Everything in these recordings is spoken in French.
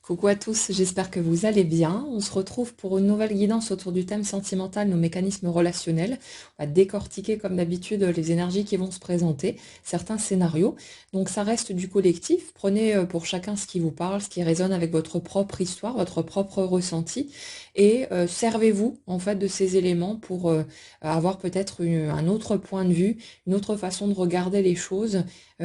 Coucou à tous, j'espère que vous allez bien. On se retrouve pour une nouvelle guidance autour du thème sentimental, nos mécanismes relationnels. On va décortiquer comme d'habitude les énergies qui vont se présenter, certains scénarios. Donc ça reste du collectif. Prenez pour chacun ce qui vous parle, ce qui résonne avec votre propre histoire, votre propre ressenti. Et servez-vous en fait de ces éléments pour avoir peut-être un autre point de vue, une autre façon de regarder les choses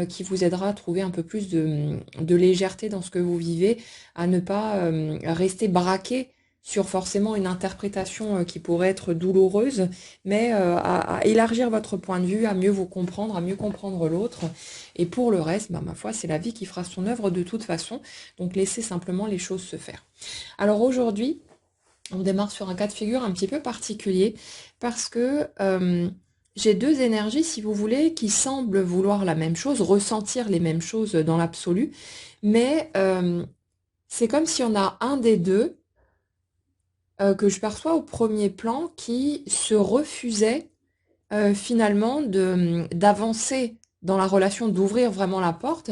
qui vous aidera à trouver un peu plus de légèreté dans ce que vous vivez, à ne pas rester braqué sur forcément une interprétation qui pourrait être douloureuse, mais à élargir votre point de vue, à mieux vous comprendre, à mieux comprendre l'autre. Et pour le reste, bah, ma foi, c'est la vie qui fera son œuvre de toute façon. Donc laissez simplement les choses se faire. Alors aujourd'hui, on démarre sur un cas de figure un petit peu particulier parce que j'ai deux énergies, si vous voulez, qui semblent vouloir la même chose, ressentir les mêmes choses dans l'absolu, mais c'est comme si on a un des deux que je perçois au premier plan qui se refusait finalement d'avancer dans la relation, d'ouvrir vraiment la porte.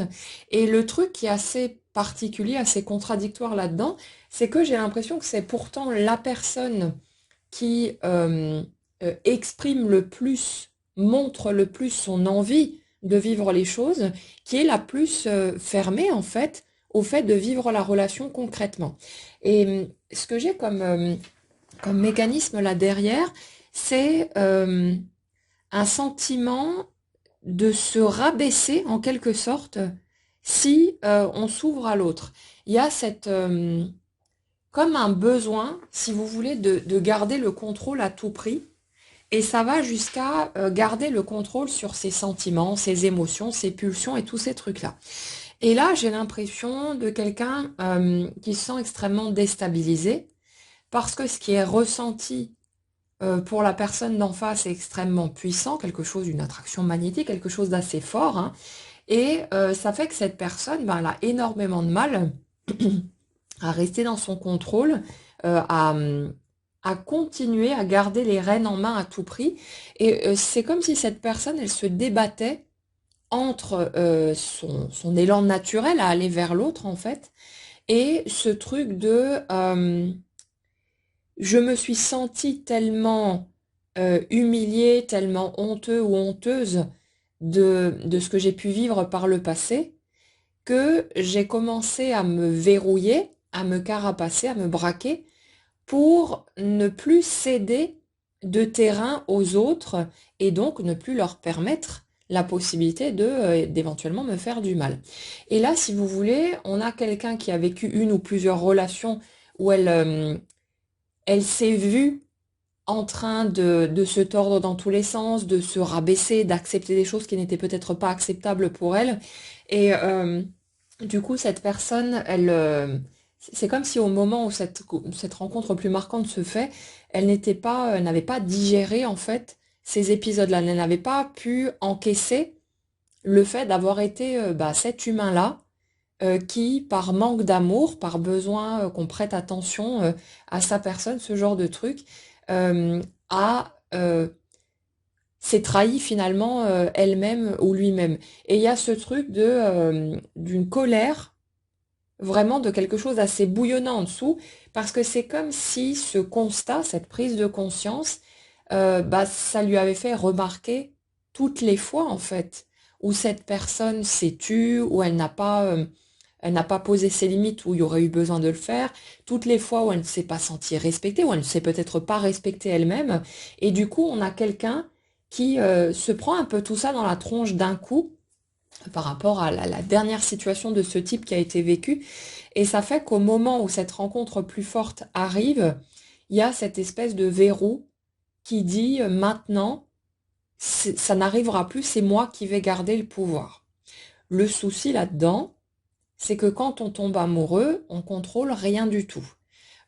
Et le truc qui est assez particulier, assez contradictoire là-dedans, c'est que j'ai l'impression que c'est pourtant la personne qui exprime le plus, montre le plus son envie de vivre les choses, qui est la plus fermée en fait au fait de vivre la relation concrètement. Et ce que j'ai comme mécanisme là derrière, c'est un sentiment de se rabaisser en quelque sorte si on s'ouvre à l'autre. Il y a cette comme un besoin, si vous voulez, de garder le contrôle à tout prix. Et ça va jusqu'à garder le contrôle sur ses sentiments, ses émotions, ses pulsions et tous ces trucs-là. Et là, j'ai l'impression de quelqu'un qui se sent extrêmement déstabilisé parce que ce qui est ressenti pour la personne d'en face est extrêmement puissant, quelque chose, une attraction magnétique, quelque chose d'assez fort, hein. Et ça fait que cette personne, ben, elle a énormément de mal à rester dans son contrôle, à continuer à garder les rênes en main à tout prix. Et c'est comme si cette personne, elle se débattait entre son élan naturel à aller vers l'autre, en fait, et ce truc de je me suis sentie tellement humiliée, tellement honteux ou honteuse de ce que j'ai pu vivre par le passé, que j'ai commencé à me verrouiller, à me carapacer, à me braquer, pour ne plus céder de terrain aux autres et donc ne plus leur permettre la possibilité d'éventuellement me faire du mal. Et là, si vous voulez, on a quelqu'un qui a vécu une ou plusieurs relations où elle s'est vue en train de se tordre dans tous les sens, de se rabaisser, d'accepter des choses qui n'étaient peut-être pas acceptables pour elle. Et du coup, cette personne, c'est comme si au moment où cette rencontre plus marquante se fait, elle n'avait pas digéré en fait ces épisodes-là. Elle n'avait pas pu encaisser le fait d'avoir été bah, cet humain-là qui, par manque d'amour, par besoin qu'on prête attention à sa personne, ce genre de truc, a s'est trahi finalement elle-même ou lui-même. Et il y a ce truc d'une colère, vraiment de quelque chose d'assez bouillonnant en dessous, parce que c'est comme si ce constat, cette prise de conscience, bah, ça lui avait fait remarquer toutes les fois en fait où cette personne s'est tue, où elle n'a pas posé ses limites où il y aurait eu besoin de le faire, toutes les fois où elle ne s'est pas sentie respectée, où elle ne s'est peut-être pas respectée elle-même, et du coup on a quelqu'un qui se prend un peu tout ça dans la tronche d'un coup par rapport à la dernière situation de ce type qui a été vécue. Et ça fait qu'au moment où cette rencontre plus forte arrive, il y a cette espèce de verrou qui dit maintenant, ça n'arrivera plus, c'est moi qui vais garder le pouvoir. Le souci là-dedans, c'est que quand on tombe amoureux, on contrôle rien du tout.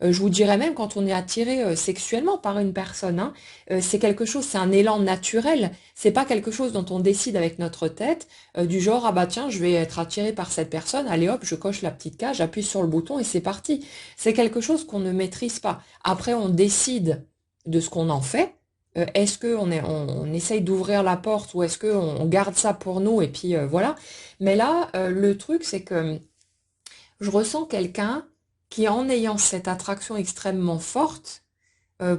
Je vous dirais même quand on est attiré sexuellement par une personne, hein, c'est quelque chose, c'est un élan naturel. C'est pas quelque chose dont on décide avec notre tête, du genre ah bah tiens, je vais être attiré par cette personne, allez hop, je coche la petite case, j'appuie sur le bouton et c'est parti. C'est quelque chose qu'on ne maîtrise pas. Après, on décide de ce qu'on en fait. Est-ce que on essaye d'ouvrir la porte ou est-ce que on garde ça pour nous et puis voilà. Mais là, le truc c'est que je ressens quelqu'un qui en ayant cette attraction extrêmement forte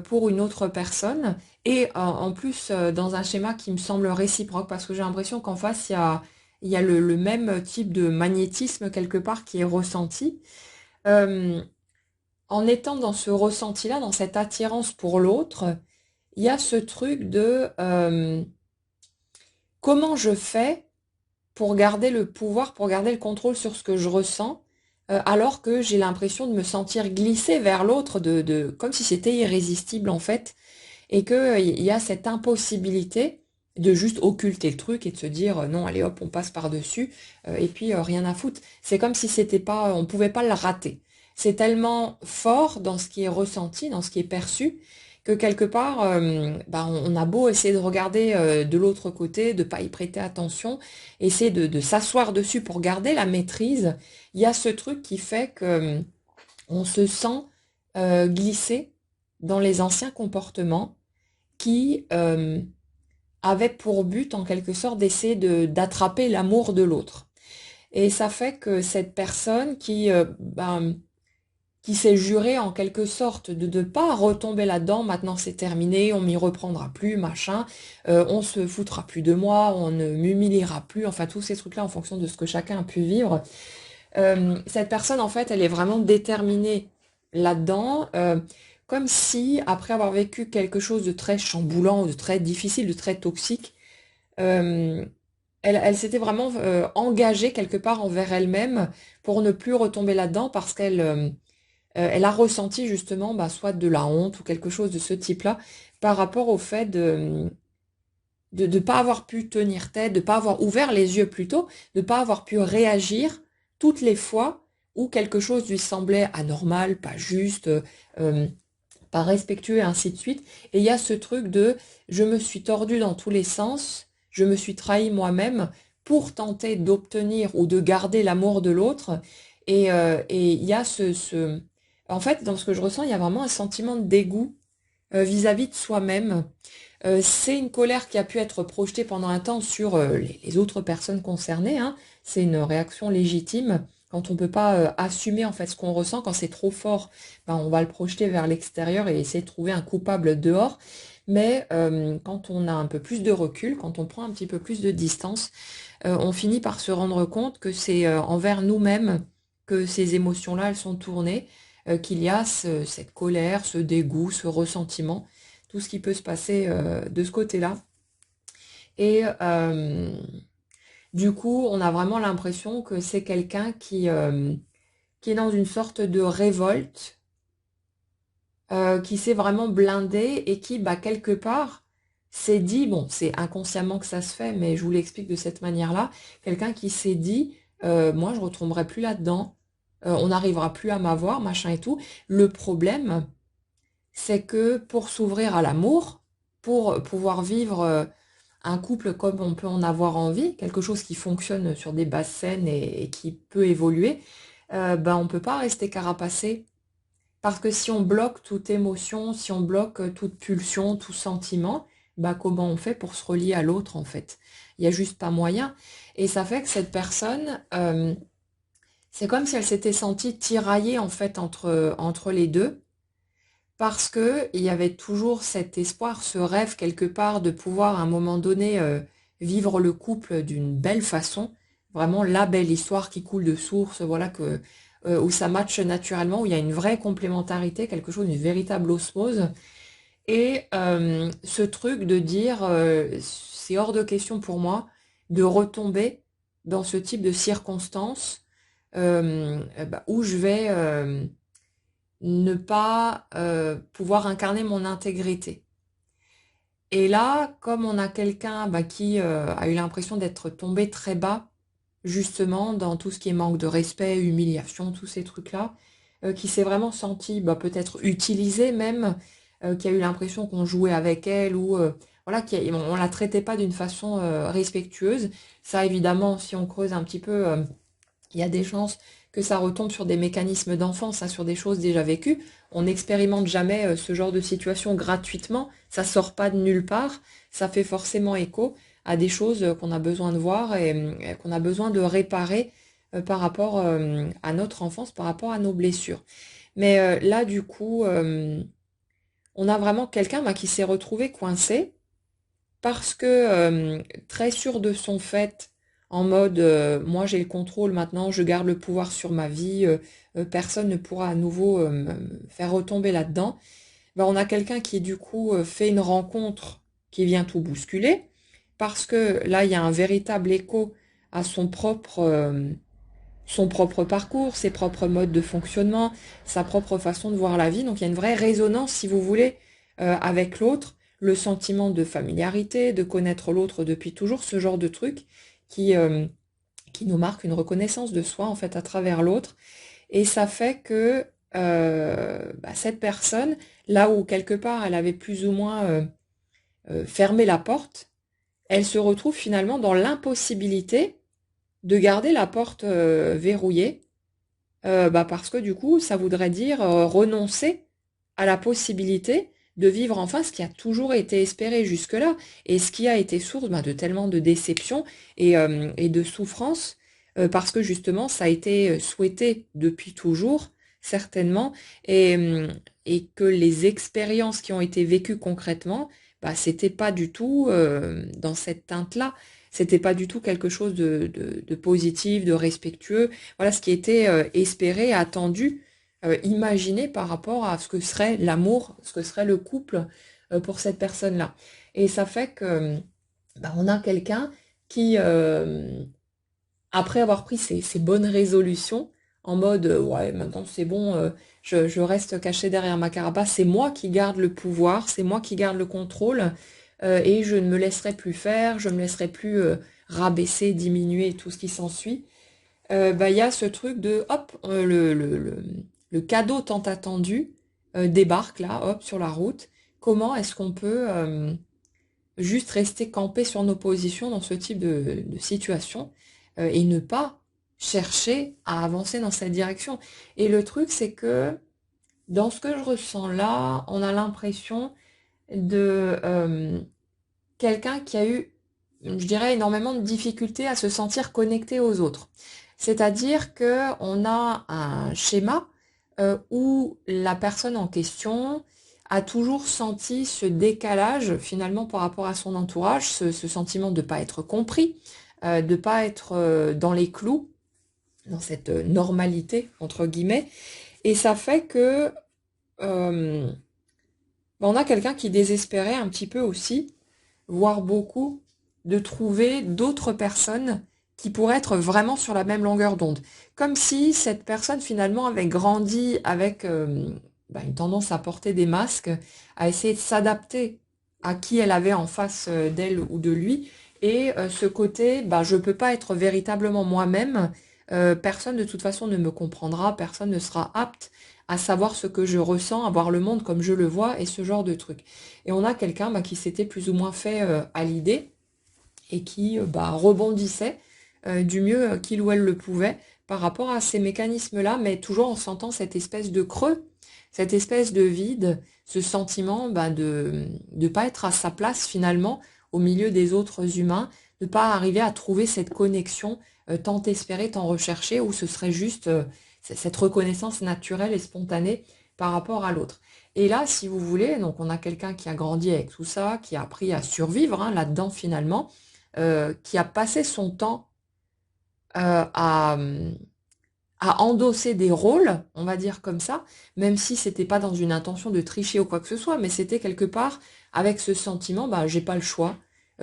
pour une autre personne, et en plus dans un schéma qui me semble réciproque, parce que j'ai l'impression qu'en face, il y a le même type de magnétisme quelque part qui est ressenti. Euh, En étant dans ce ressenti-là, dans cette attirance pour l'autre, il y a ce truc de comment je fais pour garder le pouvoir, pour garder le contrôle sur ce que je ressens, alors que j'ai l'impression de me sentir glisser vers l'autre, comme si c'était irrésistible en fait, et qu'il y a cette impossibilité de juste occulter le truc et de se dire non, allez hop, on passe par-dessus, et puis rien à foutre. C'est comme si c'était pas, on pouvait pas le rater. C'est tellement fort dans ce qui est ressenti, dans ce qui est perçu, que quelque part, on a beau essayer de regarder de l'autre côté, de pas y prêter attention, essayer de s'asseoir dessus pour garder la maîtrise, il y a ce truc qui fait que on se sent glisser dans les anciens comportements qui avaient pour but en quelque sorte d'essayer d'attraper l'amour de l'autre. Et ça fait que cette personne qui s'est juré en quelque sorte de ne pas retomber là-dedans, maintenant c'est terminé, on m'y reprendra plus, machin, on se foutra plus de moi, on ne m'humiliera plus, enfin tous ces trucs-là en fonction de ce que chacun a pu vivre. Cette personne en fait elle est vraiment déterminée là-dedans, comme si après avoir vécu quelque chose de très chamboulant, de très difficile, de très toxique, euh, elle s'était vraiment engagée quelque part envers elle-même pour ne plus retomber là-dedans parce qu'elle a ressenti justement soit de la honte ou quelque chose de ce type-là par rapport au fait de ne pas avoir pu tenir tête, de ne pas avoir ouvert les yeux plutôt, de ne pas avoir pu réagir toutes les fois où quelque chose lui semblait anormal, pas juste, euh, pas respectueux et ainsi de suite. Et il y a ce truc de je me suis tordu dans tous les sens, je me suis trahi moi-même pour tenter d'obtenir ou de garder l'amour de l'autre. Et il y a En fait, dans ce que je ressens, il y a vraiment un sentiment de dégoût vis-à-vis de soi-même. C'est une colère qui a pu être projetée pendant un temps sur les autres personnes concernées, hein. C'est une réaction légitime. Quand on ne peut pas assumer en fait ce qu'on ressent, quand c'est trop fort, on va le projeter vers l'extérieur et essayer de trouver un coupable dehors. Mais quand on a un peu plus de recul, quand on prend un petit peu plus de distance, on finit par se rendre compte que c'est envers nous-mêmes que ces émotions-là, elles sont tournées, qu'il y a cette colère, ce dégoût, ce ressentiment, tout ce qui peut se passer de ce côté-là. Et du coup, on a vraiment l'impression que c'est quelqu'un qui est dans une sorte de révolte, qui s'est vraiment blindé et qui, quelque part, s'est dit, bon, c'est inconsciemment que ça se fait, mais je vous l'explique de cette manière-là, quelqu'un qui s'est dit, moi, je ne retomberai plus là-dedans, on n'arrivera plus à m'avoir, machin et tout. Le problème, c'est que pour s'ouvrir à l'amour, pour pouvoir vivre un couple comme on peut en avoir envie, quelque chose qui fonctionne sur des bases saines et qui peut évoluer, on ne peut pas rester carapacé. Parce que si on bloque toute émotion, si on bloque toute pulsion, tout sentiment, comment on fait pour se relier à l'autre en fait? Il n'y a juste pas moyen. Et ça fait que cette personne, c'est comme si elle s'était sentie tiraillée en fait entre les deux parce que il y avait toujours cet espoir, ce rêve quelque part de pouvoir à un moment donné vivre le couple d'une belle façon, vraiment la belle histoire qui coule de source, voilà où ça matche naturellement, où il y a une vraie complémentarité, quelque chose, une véritable osmose. Et ce truc de dire c'est hors de question pour moi de retomber dans ce type de circonstances où je vais ne pas pouvoir incarner mon intégrité. Et là, comme on a quelqu'un qui a eu l'impression d'être tombé très bas, justement, dans tout ce qui est manque de respect, humiliation, tous ces trucs-là, qui s'est vraiment senti peut-être utilisé même, qui a eu l'impression qu'on jouait avec elle ou voilà, on la traitait pas d'une façon respectueuse. Ça, évidemment, si on creuse un petit peu, il y a des chances que ça retombe sur des mécanismes d'enfance, hein, sur des choses déjà vécues. On n'expérimente jamais ce genre de situation gratuitement, ça sort pas de nulle part, ça fait forcément écho à des choses qu'on a besoin de voir et qu'on a besoin de réparer par rapport à notre enfance, par rapport à nos blessures. Mais là, du coup, on a vraiment quelqu'un qui s'est retrouvé coincé parce que très sûr de son fait, en mode moi j'ai le contrôle maintenant, je garde le pouvoir sur ma vie, personne ne pourra à nouveau me faire retomber là-dedans. Ben, on a quelqu'un qui du coup fait une rencontre qui vient tout bousculer, parce que là il y a un véritable écho à son propre parcours, ses propres modes de fonctionnement, sa propre façon de voir la vie. Donc il y a une vraie résonance, si vous voulez, avec l'autre, le sentiment de familiarité, de connaître l'autre depuis toujours, ce genre de truc qui, euh, qui nous marque une reconnaissance de soi en fait à travers l'autre. Et ça fait que cette personne, là où quelque part elle avait plus ou moins fermé la porte, elle se retrouve finalement dans l'impossibilité de garder la porte verrouillée, parce que du coup, ça voudrait dire renoncer à la possibilité de vivre enfin ce qui a toujours été espéré jusque-là, et ce qui a été source de tellement de déceptions et de souffrances, parce que justement, ça a été souhaité depuis toujours, certainement, et que les expériences qui ont été vécues concrètement, c'était pas du tout dans cette teinte-là. C'était pas du tout quelque chose de positif, de respectueux. Voilà ce qui était espéré, attendu, imaginé par rapport à ce que serait l'amour, ce que serait le couple pour cette personne-là. Et ça fait que on a quelqu'un qui, après avoir pris ses bonnes résolutions, en mode ouais, maintenant c'est bon, je reste caché derrière ma carapace, c'est moi qui garde le pouvoir, c'est moi qui garde le contrôle, et je ne me laisserai plus faire, je ne me laisserai plus rabaisser, diminuer, tout ce qui s'ensuit. Il y a ce truc de hop, le cadeau tant attendu débarque là, hop, sur la route. Comment est-ce qu'on peut juste rester campé sur nos positions dans ce type de situation et ne pas chercher à avancer dans cette direction? Et le truc, c'est que dans ce que je ressens là, on a l'impression de quelqu'un qui a eu, je dirais, énormément de difficultés à se sentir connecté aux autres. C'est-à-dire que on a un schéma où la personne en question a toujours senti ce décalage finalement par rapport à son entourage, ce sentiment de ne pas être compris, de ne pas être dans les clous, dans cette normalité, entre guillemets. Et ça fait que euh, on a quelqu'un qui désespérait un petit peu aussi, voire beaucoup, de trouver d'autres personnes qui pourraient être vraiment sur la même longueur d'onde. Comme si cette personne finalement avait grandi avec une tendance à porter des masques, à essayer de s'adapter à qui elle avait en face d'elle ou de lui. Et ce côté, je ne peux pas être véritablement moi-même, personne de toute façon ne me comprendra, personne ne sera apte à savoir ce que je ressens, à voir le monde comme je le vois et ce genre de trucs. Et on a quelqu'un qui s'était plus ou moins fait à l'idée et qui rebondissait du mieux qu'il ou elle le pouvait par rapport à ces mécanismes-là, mais toujours en sentant cette espèce de creux, cette espèce de vide, ce sentiment de ne pas être à sa place finalement au milieu des autres humains, de ne pas arriver à trouver cette connexion tant espérée, tant recherchée, où ce serait juste cette reconnaissance naturelle et spontanée par rapport à l'autre. Et là, si vous voulez, donc on a quelqu'un qui a grandi avec tout ça, qui a appris à survivre là-dedans finalement, qui a passé son temps à endosser des rôles, on va dire comme ça, même si c'était pas dans une intention de tricher ou quoi que ce soit, mais c'était quelque part avec ce sentiment, j'ai pas le choix.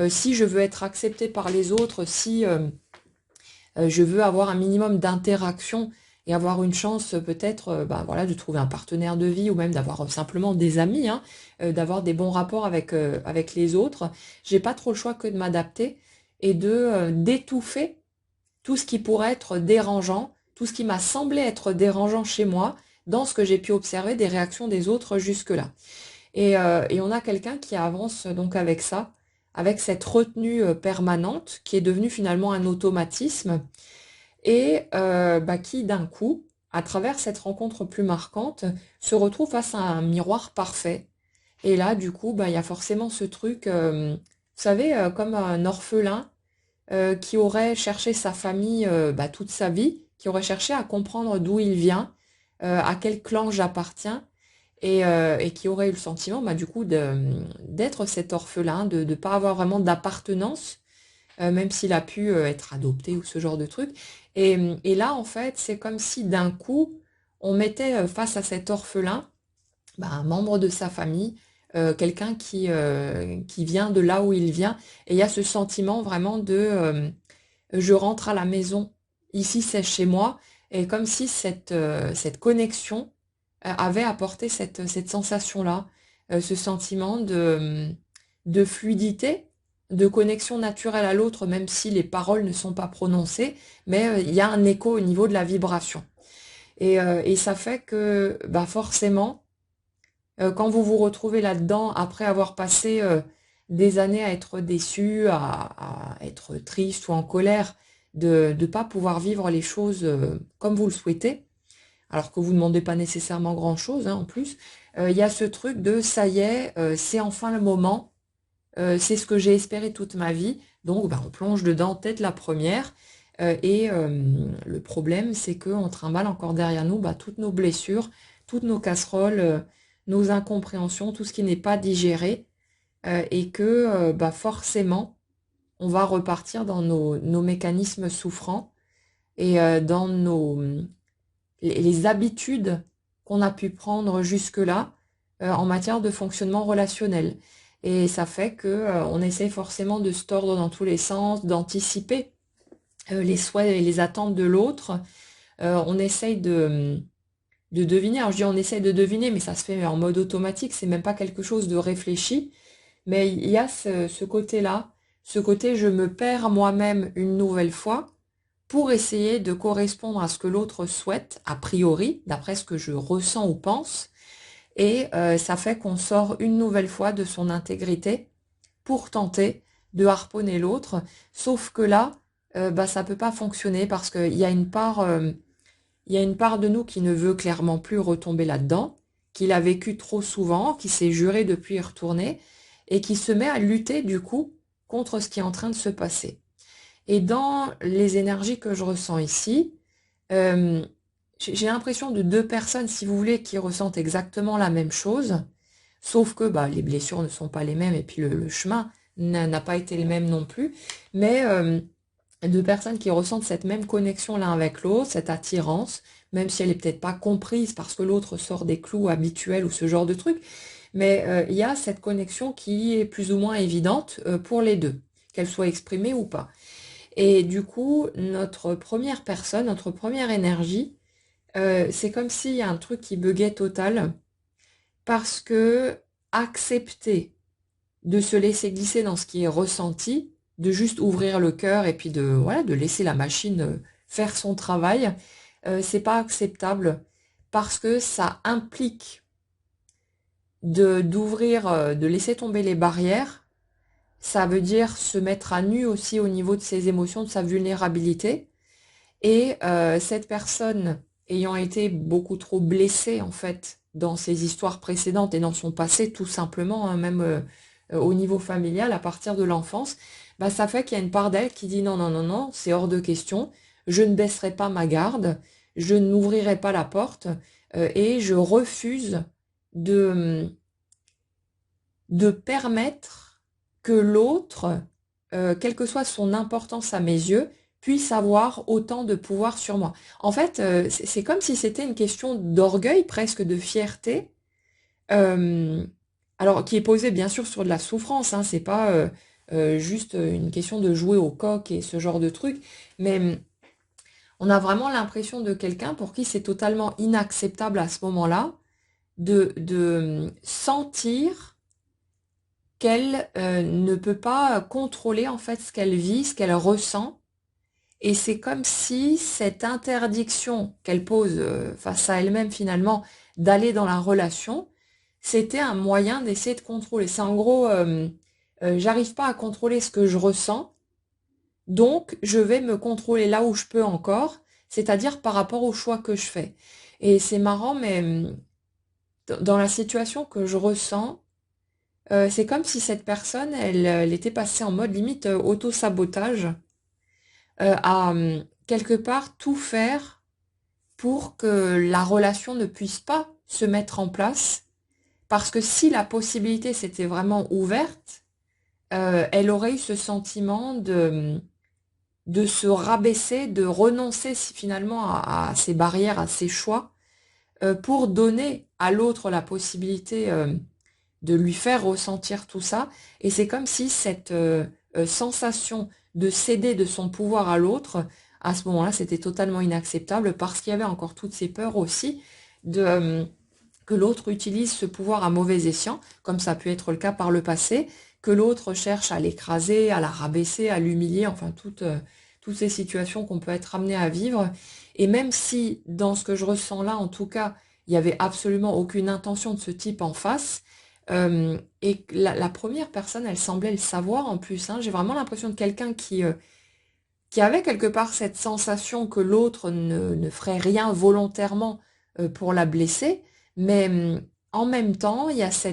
Si je veux être accepté par les autres, si je veux avoir un minimum d'interaction et avoir une chance peut-être de trouver un partenaire de vie ou même d'avoir simplement des amis, hein, d'avoir des bons rapports avec les autres. J'ai pas trop le choix que de m'adapter et d'étouffer tout ce qui pourrait être dérangeant, tout ce qui m'a semblé être dérangeant chez moi dans ce que j'ai pu observer des réactions des autres jusque-là. Et on a quelqu'un qui avance donc avec ça, avec cette retenue permanente qui est devenue finalement un automatisme et qui d'un coup, à travers cette rencontre plus marquante, se retrouve face à un miroir parfait. Et là, du coup, il y a forcément ce truc, vous savez, comme un orphelin qui aurait cherché sa famille toute sa vie, qui aurait cherché à comprendre d'où il vient, à quel clan j'appartiens, et qui aurait eu le sentiment du coup d'être cet orphelin, de ne pas avoir vraiment d'appartenance, même s'il a pu être adopté ou ce genre de truc. Et là, en fait, c'est comme si d'un coup, on mettait face à cet orphelin un membre de sa famille, quelqu'un qui vient de là où il vient. Et il y a ce sentiment vraiment de je rentre à la maison, ici c'est chez moi, et comme si cette connexion avait apporté cette sensation-là, ce sentiment de fluidité, de connexion naturelle à l'autre, même si les paroles ne sont pas prononcées, mais il y a un écho au niveau de la vibration. Et ça fait que forcément, quand vous vous retrouvez là-dedans, après avoir passé des années à être déçu, à être triste ou en colère, de ne pas pouvoir vivre les choses comme vous le souhaitez, alors que vous ne demandez pas nécessairement grand-chose en plus, il y a ce truc de ça y est, c'est enfin le moment, c'est ce que j'ai espéré toute ma vie, donc on plonge dedans tête la première. Le problème, c'est qu'on trimballe encore derrière nous toutes nos blessures, toutes nos casseroles, nos incompréhensions, tout ce qui n'est pas digéré, et que forcément, on va repartir dans nos mécanismes souffrants et dans les habitudes qu'on a pu prendre jusque-là en matière de fonctionnement relationnel. Et ça fait que on essaie forcément de se tordre dans tous les sens, d'anticiper les souhaits et les attentes de l'autre. On essaye de deviner. Alors je dis on essaye de deviner, mais ça se fait en mode automatique, c'est même pas quelque chose de réfléchi. Mais il y a ce côté-là, ce côté je me perds moi-même une nouvelle fois pour essayer de correspondre à ce que l'autre souhaite, a priori, d'après ce que je ressens ou pense. Et ça fait qu'on sort une nouvelle fois de son intégrité pour tenter de harponner l'autre. Sauf que là, ça peut pas fonctionner parce qu'il y a une part, il y a une part de nous qui ne veut clairement plus retomber là-dedans, qui l'a vécu trop souvent, qui s'est juré de plus y retourner, et qui se met à lutter du coup contre ce qui est en train de se passer. Et dans les énergies que je ressens ici, euh, j'ai l'impression de deux personnes, si vous voulez, qui ressentent exactement la même chose, sauf que les blessures ne sont pas les mêmes et puis le chemin n'a pas été le même non plus, mais deux personnes qui ressentent cette même connexion l'un avec l'autre, cette attirance, même si elle n'est peut-être pas comprise parce que l'autre sort des clous habituels ou ce genre de truc, mais il y a cette connexion qui est plus ou moins évidente pour les deux, qu'elle soit exprimée ou pas. Et du coup, notre première personne, notre première énergie, c'est comme s'il y a un truc qui buguait total, parce que accepter de se laisser glisser dans ce qui est ressenti, de juste ouvrir le cœur et puis de laisser la machine faire son travail, c'est pas acceptable parce que ça implique d'ouvrir, de laisser tomber les barrières. Ça veut dire se mettre à nu aussi au niveau de ses émotions, de sa vulnérabilité. Et cette personne ayant été beaucoup trop blessée en fait dans ses histoires précédentes et dans son passé tout simplement, même au niveau familial à partir de l'enfance, ça fait qu'il y a une part d'elle qui dit non, non, non, non, c'est hors de question, je ne baisserai pas ma garde, je n'ouvrirai pas la porte et je refuse de, de permettre que l'autre, quelle que soit son importance à mes yeux, puisse avoir autant de pouvoir sur moi. En fait, c'est comme si c'était une question d'orgueil, presque de fierté, euh, alors qui est posée bien sûr sur de la souffrance, hein, c'est pas juste une question de jouer au coq et ce genre de truc, mais on a vraiment l'impression de quelqu'un pour qui c'est totalement inacceptable à ce moment-là de sentir qu'elle ne peut pas contrôler en fait ce qu'elle vit, ce qu'elle ressent. Et c'est comme si cette interdiction qu'elle pose face à elle-même finalement d'aller dans la relation, c'était un moyen d'essayer de contrôler. C'est en gros, j'arrive pas à contrôler ce que je ressens, donc je vais me contrôler là où je peux encore, c'est-à-dire par rapport au choix que je fais. Et c'est marrant, mais dans la situation que je ressens, c'est comme si cette personne, elle était passée en mode limite auto-sabotage. à quelque part tout faire pour que la relation ne puisse pas se mettre en place. Parce que si la possibilité s'était vraiment ouverte, elle aurait eu ce sentiment de se rabaisser, de renoncer finalement à ses barrières, à ses choix, pour donner à l'autre la possibilité de lui faire ressentir tout ça. Et c'est comme si cette sensation de céder de son pouvoir à l'autre, à ce moment-là, c'était totalement inacceptable parce qu'il y avait encore toutes ces peurs aussi de que l'autre utilise ce pouvoir à mauvais escient, comme ça a pu être le cas par le passé, que l'autre cherche à l'écraser, à la rabaisser, à l'humilier, enfin toutes ces situations qu'on peut être amené à vivre. Et même si dans ce que je ressens là, en tout cas, il n'y avait absolument aucune intention de ce type en face, et la première personne, elle semblait le savoir en plus, hein. J'ai vraiment l'impression de quelqu'un qui avait quelque part cette sensation que l'autre ne ferait rien volontairement pour la blesser, mais en même temps, il y a ces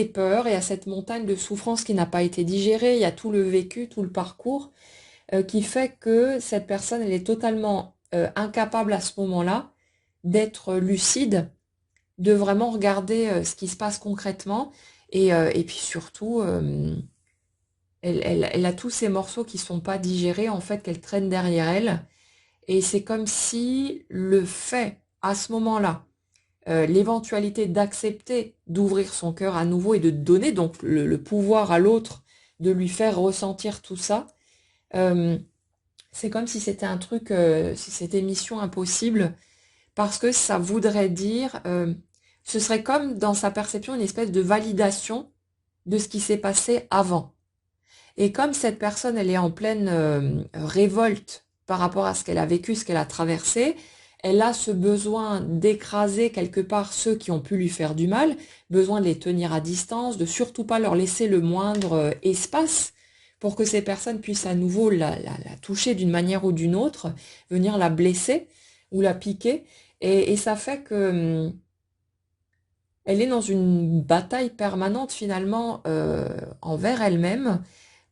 peurs, il y a cette montagne de souffrance qui n'a pas été digérée, il y a tout le vécu, tout le parcours, qui fait que cette personne, elle est totalement incapable à ce moment-là d'être lucide, de vraiment regarder ce qui se passe concrètement, et puis surtout, elle a tous ces morceaux qui sont pas digérés, en fait, qu'elle traîne derrière elle. Et c'est comme si le fait, à ce moment-là, l'éventualité d'accepter d'ouvrir son cœur à nouveau et de donner donc le pouvoir à l'autre de lui faire ressentir tout ça, euh, c'est comme si c'était un truc, si c'était mission impossible, parce que ça voudrait dire, ce serait comme dans sa perception une espèce de validation de ce qui s'est passé avant. Et comme cette personne, elle est en pleine révolte par rapport à ce qu'elle a vécu, ce qu'elle a traversé, elle a ce besoin d'écraser quelque part ceux qui ont pu lui faire du mal, besoin de les tenir à distance, de surtout pas leur laisser le moindre espace pour que ces personnes puissent à nouveau la toucher d'une manière ou d'une autre, venir la blesser ou la piquer. Et ça fait que elle est dans une bataille permanente finalement envers elle-même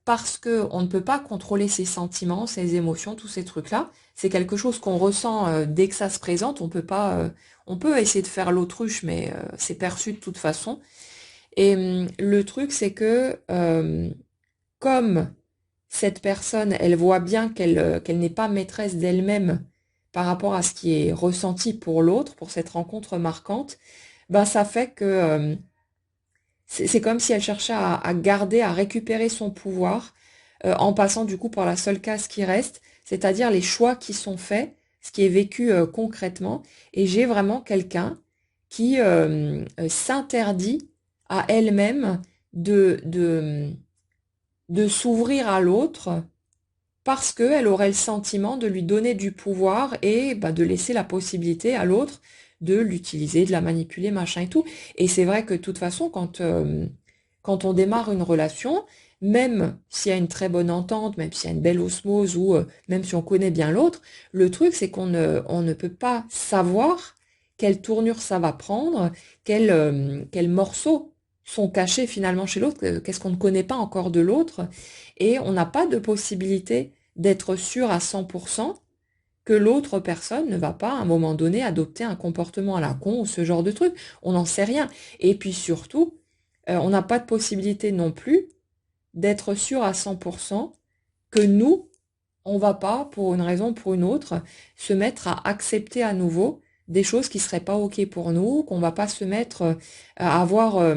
parce que on ne peut pas contrôler ses sentiments, ses émotions, tous ces trucs-là. C'est quelque chose qu'on ressent dès que ça se présente. On peut pas, on peut essayer de faire l'autruche, mais c'est perçu de toute façon. Et le truc, c'est que comme cette personne, elle voit bien qu'elle n'est pas maîtresse d'elle-même par rapport à ce qui est ressenti pour l'autre, pour cette rencontre marquante, bah ça fait que c'est comme si elle cherchait à garder, à récupérer son pouvoir en passant du coup par la seule case qui reste, c'est-à-dire les choix qui sont faits, ce qui est vécu concrètement. Et j'ai vraiment quelqu'un qui s'interdit à elle-même de s'ouvrir à l'autre parce qu'elle aurait le sentiment de lui donner du pouvoir et bah, de laisser la possibilité à l'autre de l'utiliser, de la manipuler, machin et tout. Et c'est vrai que de toute façon, quand on démarre une relation, même s'il y a une très bonne entente, même s'il y a une belle osmose ou même si on connaît bien l'autre, le truc c'est on ne peut pas savoir quelle tournure ça va prendre, quels morceaux sont cachés finalement chez l'autre, qu'est-ce qu'on ne connaît pas encore de l'autre, et on n'a pas de possibilité d'être sûr à 100% que l'autre personne ne va pas à un moment donné adopter un comportement à la con ou ce genre de truc. On n'en sait rien. Et puis surtout, on n'a pas de possibilité non plus d'être sûr à 100% que nous, on va pas, pour une raison ou pour une autre, se mettre à accepter à nouveau des choses qui seraient pas OK pour nous, qu'on va pas se mettre à avoir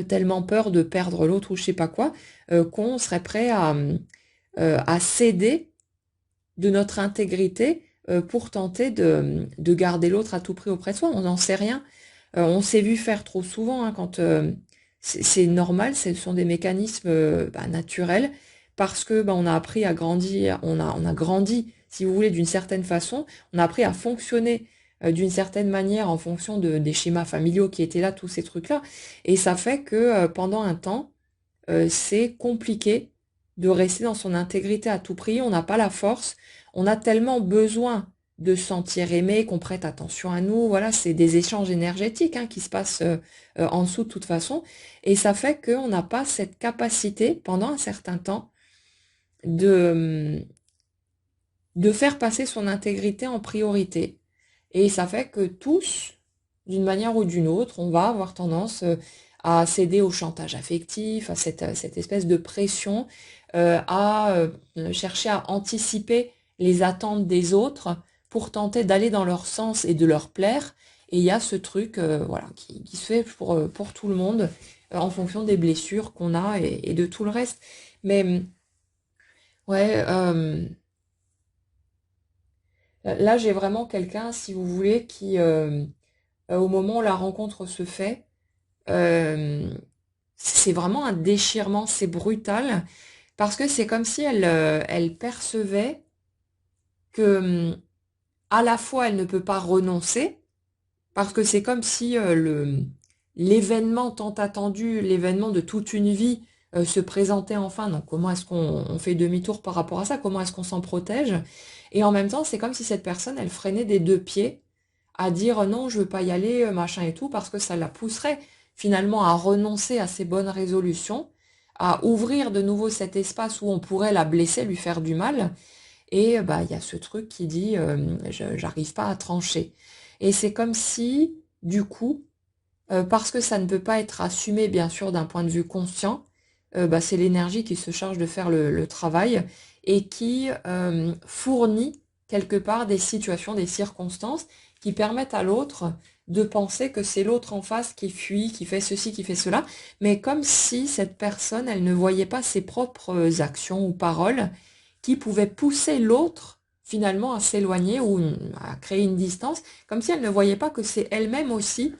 tellement peur de perdre l'autre ou je sais pas quoi, qu'on serait prêt à céder de notre intégrité pour tenter de garder l'autre à tout prix auprès de soi. On n'en sait rien. On s'est vu faire trop souvent hein, quand c'est normal, ce sont des mécanismes bah, naturels parce que bah, on a appris à grandir, on a grandi, si vous voulez, d'une certaine façon, on a appris à fonctionner d'une certaine manière en fonction des schémas familiaux qui étaient là, tous ces trucs-là. Et ça fait que pendant un temps, c'est compliqué de rester dans son intégrité à tout prix. On n'a pas la force. On a tellement besoin de se sentir aimé, qu'on prête attention à nous. Voilà, c'est des échanges énergétiques hein, qui se passent en dessous de toute façon. Et ça fait qu'on n'a pas cette capacité, pendant un certain temps, de, de faire passer son intégrité en priorité. Et ça fait que tous, d'une manière ou d'une autre, on va avoir tendance à céder au chantage affectif, à cette espèce de pression, à chercher à anticiper les attentes des autres pour tenter d'aller dans leur sens et de leur plaire. Et il y a ce truc voilà, qui se fait pour tout le monde en fonction des blessures qu'on a et de tout le reste. Mais ouais, là j'ai vraiment quelqu'un, si vous voulez, qui, au moment où la rencontre se fait, euh, c'est vraiment un déchirement, c'est brutal, parce que c'est comme si elle percevait que à la fois elle ne peut pas renoncer, parce que c'est comme si l'événement tant attendu, l'événement de toute une vie se présentait enfin. Donc comment est-ce qu'on fait demi-tour par rapport à ça? Comment est-ce qu'on s'en protège? Et en même temps, c'est comme si cette personne, elle freinait des deux pieds à dire non, je veux pas y aller, machin et tout, parce que ça la pousserait finalement à renoncer à ses bonnes résolutions, à ouvrir de nouveau cet espace où on pourrait la blesser, lui faire du mal. Et bah il y a ce truc qui dit j'arrive pas à trancher. Et c'est comme si, du coup, parce que ça ne peut pas être assumé, bien sûr, d'un point de vue conscient, bah, c'est l'énergie qui se charge de faire le travail et qui fournit quelque part des situations, des circonstances qui permettent à l'autre de penser que c'est l'autre en face qui fuit, qui fait ceci, qui fait cela, mais comme si cette personne, elle ne voyait pas ses propres actions ou paroles qui pouvaient pousser l'autre finalement à s'éloigner ou à créer une distance, comme si elle ne voyait pas que c'est elle-même aussi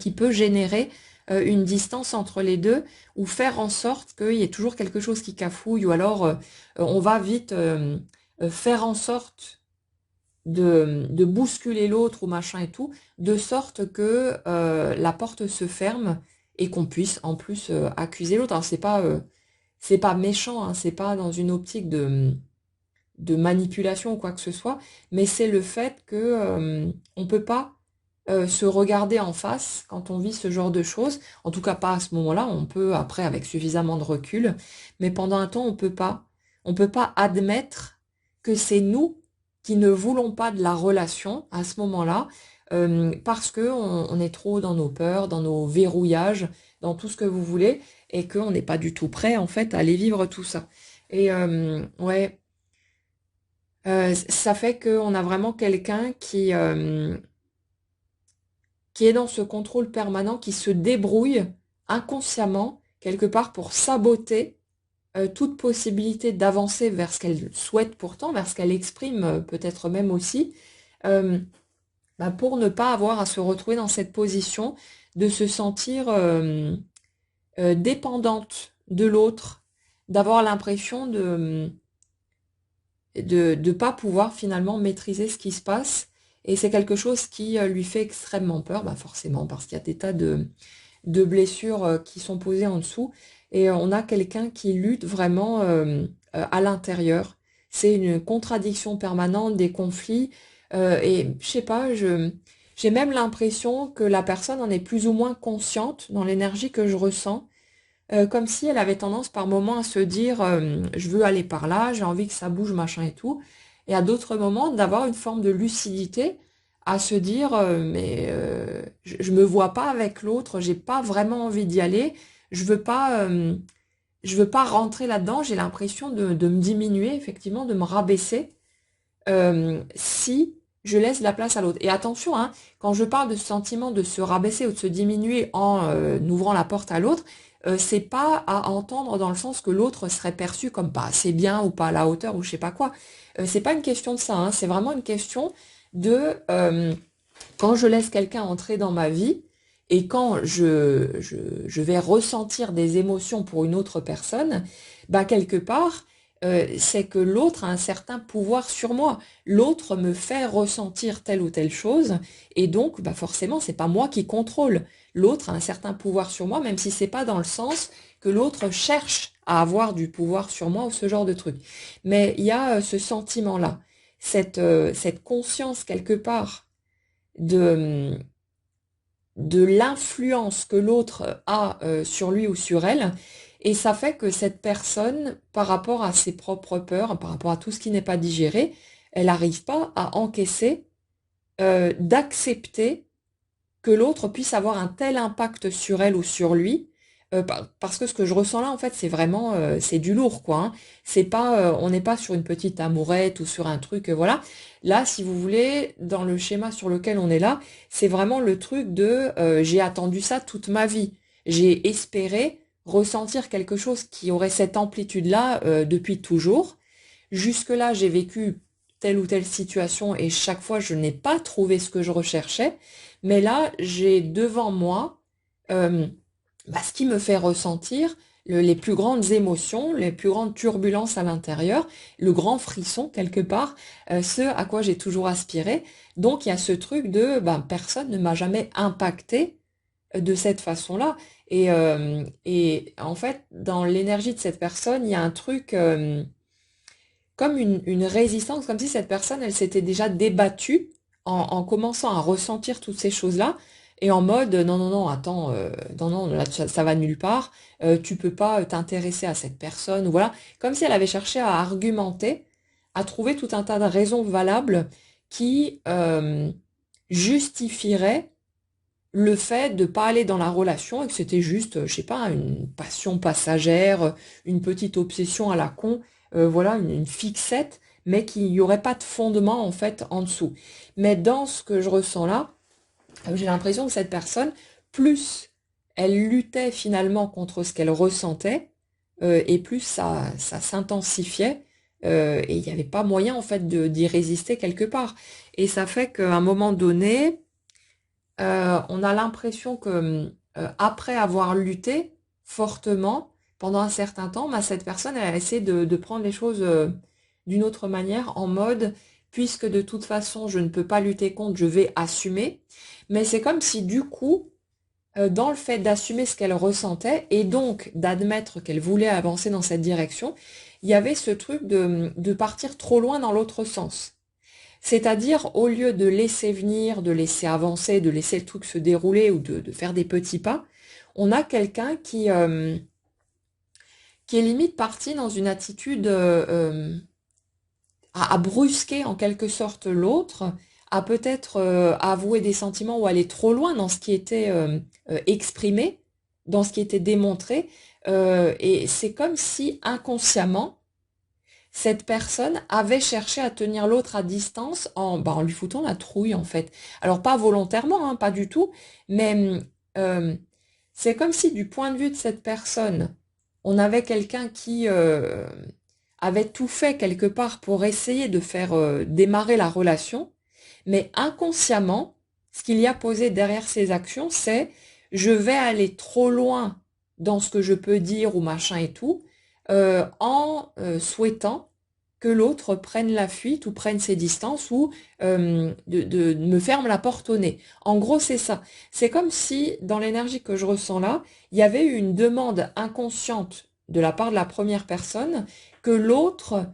qui peut générer une distance entre les deux ou faire en sorte qu'il y ait toujours quelque chose qui cafouille ou alors on va vite faire en sorte de bousculer l'autre ou machin et tout, de sorte que la porte se ferme et qu'on puisse en plus accuser l'autre. Alors c'est pas méchant, hein, c'est pas dans une optique de manipulation ou quoi que ce soit, mais c'est le fait que on peut pas se regarder en face quand on vit ce genre de choses. En tout cas, pas à ce moment-là. On peut après avec suffisamment de recul, mais pendant un temps, on peut pas. On peut pas admettre que c'est nous qui ne voulons pas de la relation à ce moment-là, parce que on est trop dans nos peurs, dans nos verrouillages, dans tout ce que vous voulez, et qu'on n'est pas du tout prêt en fait à aller vivre tout ça. Et ouais, ça fait qu'on a vraiment quelqu'un qui est dans ce contrôle permanent, qui se débrouille inconsciemment, quelque part, pour saboter toute possibilité d'avancer vers ce qu'elle souhaite pourtant, vers ce qu'elle exprime peut-être même aussi, euh, bah, pour ne pas avoir à se retrouver dans cette position de se sentir dépendante de l'autre, d'avoir l'impression de pas pouvoir finalement maîtriser ce qui se passe. Et c'est quelque chose qui lui fait extrêmement peur, bah forcément, parce qu'il y a des tas de blessures qui sont posées en dessous. Et on a quelqu'un qui lutte vraiment à l'intérieur. C'est une contradiction permanente, des conflits. Et je sais pas, j'ai même l'impression que la personne en est plus ou moins consciente dans l'énergie que je ressens, comme si elle avait tendance par moments à se dire je veux aller par là, j'ai envie que ça bouge, machin et tout, et à d'autres moments d'avoir une forme de lucidité, à se dire je me vois pas avec l'autre, j'ai pas vraiment envie d'y aller, je veux pas je veux pas rentrer là-dedans, j'ai l'impression de me diminuer, effectivement, de me rabaisser si je laisse la place à l'autre. Et attention, hein, quand je parle de ce sentiment de se rabaisser ou de se diminuer en ouvrant la porte à l'autre, c'est pas à entendre dans le sens que l'autre serait perçu comme pas assez bien ou pas à la hauteur ou je sais pas quoi. C'est pas une question de ça, hein, c'est vraiment une question de quand je laisse quelqu'un entrer dans ma vie et quand je vais ressentir des émotions pour une autre personne, bah quelque part, c'est que l'autre a un certain pouvoir sur moi. L'autre me fait ressentir telle ou telle chose, et donc, bah forcément, c'est pas moi qui contrôle. L'autre a un certain pouvoir sur moi, même si c'est pas dans le sens que l'autre cherche à avoir du pouvoir sur moi ou ce genre de truc. Mais il y a ce sentiment-là, cette conscience quelque part de, de l'influence que l'autre a sur lui ou sur elle, Et ça fait que cette personne, par rapport à ses propres peurs, par rapport à tout ce qui n'est pas digéré, elle n'arrive pas à encaisser, d'accepter que l'autre puisse avoir un tel impact sur elle ou sur lui, parce que ce que je ressens là, en fait, c'est vraiment, c'est du lourd, quoi, hein. C'est pas, on n'est pas sur une petite amourette ou sur un truc, voilà. Là, si vous voulez, dans le schéma sur lequel on est là, c'est vraiment le truc de, j'ai attendu ça toute ma vie. J'ai espéré ressentir quelque chose qui aurait cette amplitude-là, depuis toujours. Jusque-là, j'ai vécu telle ou telle situation et chaque fois, je n'ai pas trouvé ce que je recherchais. Mais là, j'ai devant moi euh, ce qui me fait ressentir les plus grandes émotions, les plus grandes turbulences à l'intérieur, le grand frisson quelque part, ce à quoi j'ai toujours aspiré. Donc, il y a ce truc de personne ne m'a jamais impacté de cette façon-là. Et en fait, dans l'énergie de cette personne, il y a un truc comme une résistance, comme si cette personne, elle s'était déjà débattue en commençant à ressentir toutes ces choses-là, et en mode non, non, non, attends, non, non, là, ça va nulle part, tu peux pas t'intéresser à cette personne, ou voilà, comme si elle avait cherché à argumenter, à trouver tout un tas de raisons valables qui justifieraient le fait de pas aller dans la relation et que c'était juste, je sais pas, une passion passagère, une petite obsession à la con, voilà, une fixette, mais qu'il n'y aurait pas de fondement en fait en dessous. Mais dans ce que je ressens là, j'ai l'impression que cette personne, plus elle luttait finalement contre ce qu'elle ressentait, et plus ça s'intensifiait, et il n'y avait pas moyen en fait d'y résister quelque part. Et ça fait qu'à un moment donné, on a l'impression que après avoir lutté fortement pendant un certain temps, cette personne elle a essayé de prendre les choses d'une autre manière, en mode puisque de toute façon je ne peux pas lutter contre, je vais assumer. Mais c'est comme si du coup, dans le fait d'assumer ce qu'elle ressentait et donc d'admettre qu'elle voulait avancer dans cette direction, il y avait ce truc de partir trop loin dans l'autre sens. C'est-à-dire, au lieu de laisser venir, de laisser avancer, de laisser le truc se dérouler ou de faire des petits pas, on a quelqu'un qui est limite parti dans une attitude à brusquer en quelque sorte l'autre, à peut-être avouer des sentiments ou aller trop loin dans ce qui était exprimé, dans ce qui était démontré. Et c'est comme si inconsciemment, cette personne avait cherché à tenir l'autre à distance en lui foutant la trouille en fait. Alors pas volontairement, hein, pas du tout, mais euh, c'est comme si du point de vue de cette personne, on avait quelqu'un qui avait tout fait quelque part pour essayer de faire démarrer la relation, mais inconsciemment, ce qu'il y a posé derrière ces actions, c'est je vais aller trop loin dans ce que je peux dire ou machin et tout, en souhaitant que l'autre prenne la fuite ou prenne ses distances ou de me ferme la porte au nez. En gros, c'est ça. C'est comme si, dans l'énergie que je ressens là, il y avait eu une demande inconsciente de la part de la première personne que l'autre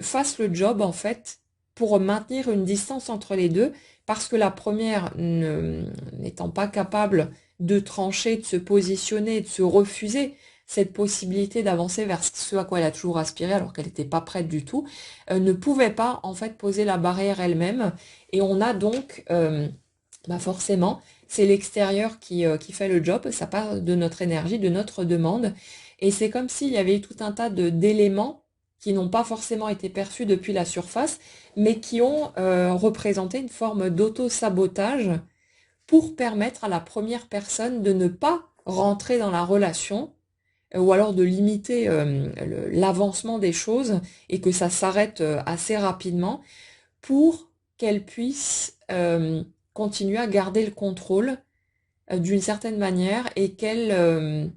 fasse le job, en fait, pour maintenir une distance entre les deux, parce que la première, n'étant pas capable de trancher, de se positionner, de se refuser cette possibilité d'avancer vers ce à quoi elle a toujours aspiré alors qu'elle n'était pas prête du tout, ne pouvait pas en fait poser la barrière elle-même. Et on a donc, forcément, c'est l'extérieur qui fait le job, ça part de notre énergie, de notre demande. Et c'est comme s'il y avait eu tout un tas d'éléments qui n'ont pas forcément été perçus depuis la surface, mais qui ont représenté une forme d'auto-sabotage pour permettre à la première personne de ne pas rentrer dans la relation ou alors de limiter l'avancement des choses et que ça s'arrête assez rapidement pour qu'elle puisse continuer à garder le contrôle d'une certaine manière et qu'elle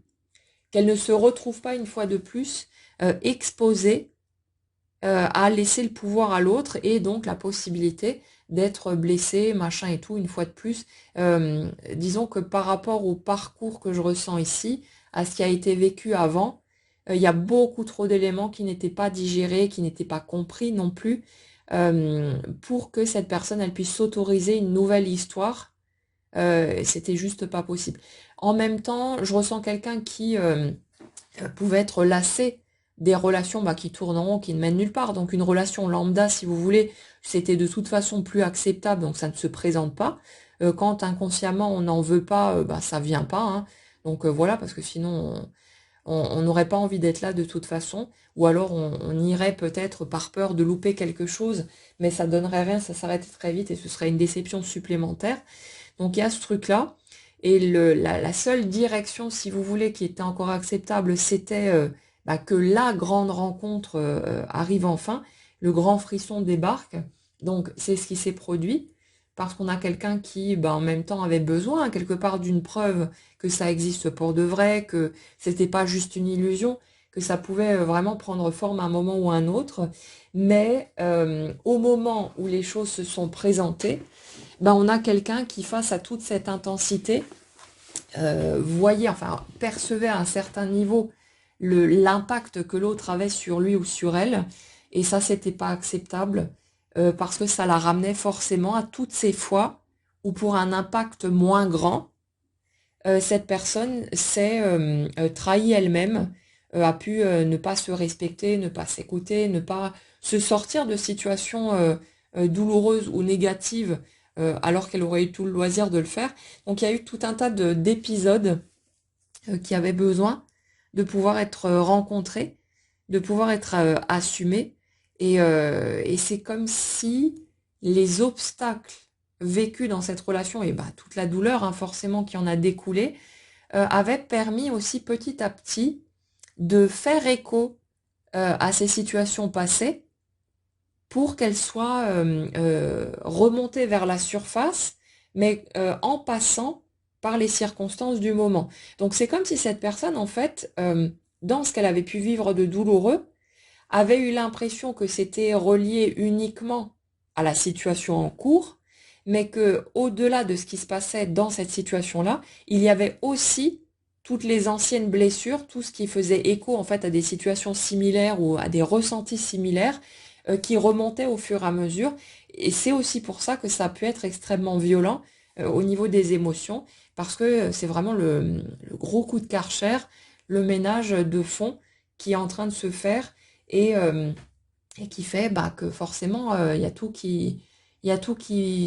ne se retrouve pas une fois de plus exposée à laisser le pouvoir à l'autre et donc la possibilité d'être blessée, machin et tout, une fois de plus. Disons que par rapport au parcours que je ressens ici, à ce qui a été vécu avant, il y a beaucoup trop d'éléments qui n'étaient pas digérés, qui n'étaient pas compris non plus, pour que cette personne, elle puisse s'autoriser une nouvelle histoire. C'était juste pas possible. En même temps, je ressens quelqu'un qui pouvaient être lassés des relations qui tournent en rond, qui ne mènent nulle part. Donc une relation lambda, si vous voulez, c'était de toute façon plus acceptable, donc ça ne se présente pas. Quand inconsciemment on n'en veut pas, ça vient pas, hein. Donc voilà, parce que sinon on n'aurait pas envie d'être là de toute façon, ou alors on irait peut-être par peur de louper quelque chose, mais ça donnerait rien, ça s'arrêterait très vite et ce serait une déception supplémentaire. Donc il y a ce truc-là. Et la seule direction, si vous voulez, qui était encore acceptable, c'était que la grande rencontre arrive enfin, le grand frisson débarque. Donc c'est ce qui s'est produit, parce qu'on a quelqu'un qui, en même temps, avait besoin quelque part d'une preuve que ça existe pour de vrai, que c'était pas juste une illusion, que ça pouvait vraiment prendre forme à un moment ou à un autre. Mais au moment où les choses se sont présentées, on a quelqu'un qui, face à toute cette intensité, voyait, enfin percevait à un certain niveau l'impact que l'autre avait sur lui ou sur elle, et ça c'était pas acceptable parce que ça la ramenait forcément à toutes ces fois où pour un impact moins grand, cette personne s'est trahie elle-même, a pu ne pas se respecter, ne pas s'écouter, ne pas se sortir de situations douloureuses ou négatives alors qu'elle aurait eu tout le loisir de le faire. Donc il y a eu tout un tas d'épisodes qui avaient besoin de pouvoir être rencontrés, de pouvoir être assumés. Et c'est comme si les obstacles vécus dans cette relation, et toute la douleur forcément qui en a découlé, avaient permis aussi petit à petit de faire écho à ces situations passées pour qu'elles soient remontées vers la surface, mais en passant par les circonstances du moment. Donc c'est comme si cette personne, en fait, dans ce qu'elle avait pu vivre de douloureux, avait eu l'impression que c'était relié uniquement à la situation en cours, mais que au-delà de ce qui se passait dans cette situation-là, il y avait aussi toutes les anciennes blessures, tout ce qui faisait écho en fait à des situations similaires ou à des ressentis similaires qui remontaient au fur et à mesure. Et c'est aussi pour ça que ça a pu être extrêmement violent au niveau des émotions, parce que c'est vraiment le gros coup de Karcher, le ménage de fond qui est en train de se faire et, euh, et qui fait que forcément il y a tout qui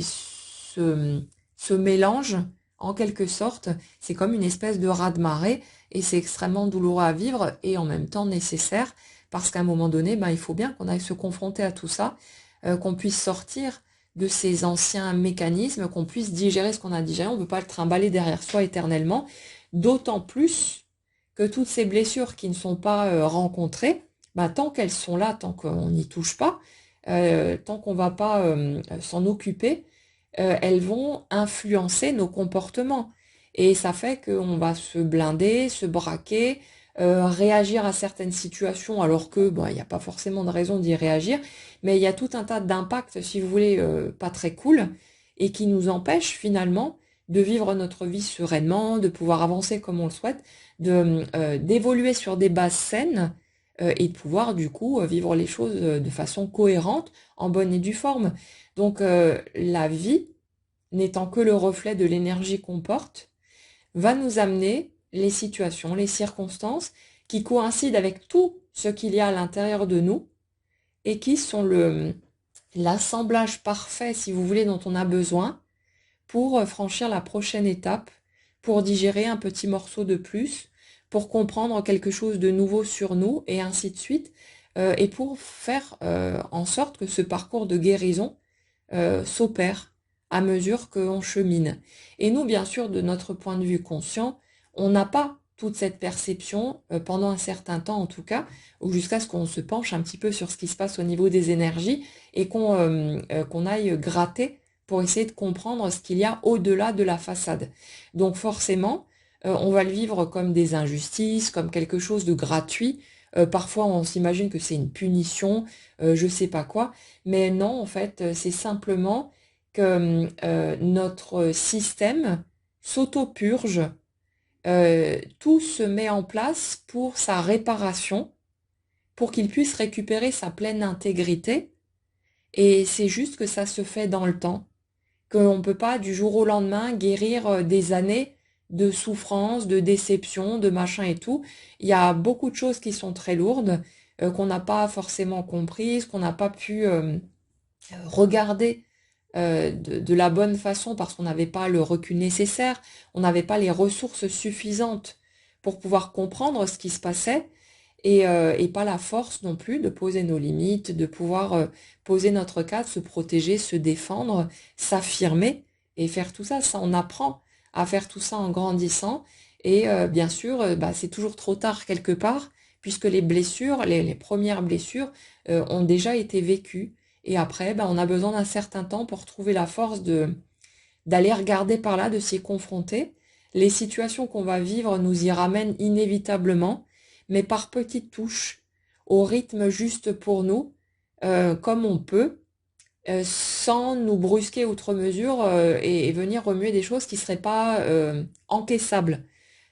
se mélange en quelque sorte. C'est comme une espèce de raz-de-marée et c'est extrêmement douloureux à vivre et en même temps nécessaire parce qu'à un moment donné, il faut bien qu'on aille se confronter à tout ça, qu'on puisse sortir de ces anciens mécanismes, qu'on puisse digérer ce qu'on a digéré. On ne peut pas le trimballer derrière soi éternellement, d'autant plus que toutes ces blessures qui ne sont pas rencontrées, tant qu'elles sont là, tant qu'on n'y touche pas, tant qu'on ne va pas s'en occuper, elles vont influencer nos comportements. Et ça fait qu'on va se blinder, se braquer, réagir à certaines situations alors que il n'y a pas forcément de raison d'y réagir, mais il y a tout un tas d'impacts, si vous voulez, pas très cool, et qui nous empêchent finalement de vivre notre vie sereinement, de pouvoir avancer comme on le souhaite, d'évoluer sur des bases saines et de pouvoir du coup vivre les choses de façon cohérente, en bonne et due forme. Donc la vie, n'étant que le reflet de l'énergie qu'on porte, va nous amener les situations, les circonstances qui coïncident avec tout ce qu'il y a à l'intérieur de nous et qui sont l'assemblage parfait, si vous voulez, dont on a besoin pour franchir la prochaine étape, pour digérer un petit morceau de plus, pour comprendre quelque chose de nouveau sur nous, et ainsi de suite, et pour faire en sorte que ce parcours de guérison s'opère à mesure qu'on chemine. Et nous, bien sûr, de notre point de vue conscient, on n'a pas toute cette perception pendant un certain temps en tout cas, ou jusqu'à ce qu'on se penche un petit peu sur ce qui se passe au niveau des énergies et qu'on aille gratter pour essayer de comprendre ce qu'il y a au-delà de la façade. Donc forcément, on va le vivre comme des injustices, comme quelque chose de gratuit. Parfois, on s'imagine que c'est une punition, je sais pas quoi. Mais non, en fait, c'est simplement que notre système s'auto-purge. Tout se met en place pour sa réparation, pour qu'il puisse récupérer sa pleine intégrité. Et c'est juste que ça se fait dans le temps, qu'on ne peut pas du jour au lendemain guérir des années de souffrance, de déception, de machin et tout. Il y a beaucoup de choses qui sont très lourdes, qu'on n'a pas forcément comprises, qu'on n'a pas pu regarder de la bonne façon parce qu'on n'avait pas le recul nécessaire, on n'avait pas les ressources suffisantes pour pouvoir comprendre ce qui se passait et pas la force non plus de poser nos limites, de pouvoir poser notre cadre, se protéger, se défendre, s'affirmer et faire tout ça. Ça, on apprend à faire tout ça en grandissant et bien sûr, bah, c'est toujours trop tard quelque part puisque les blessures, les premières blessures ont déjà été vécues. Et après, ben, on a besoin d'un certain temps pour trouver la force d'aller regarder par là, de s'y confronter. Les situations qu'on va vivre nous y ramènent inévitablement, mais par petites touches, au rythme juste pour nous, comme on peut, sans nous brusquer outre mesure et venir remuer des choses qui ne seraient pas encaissables.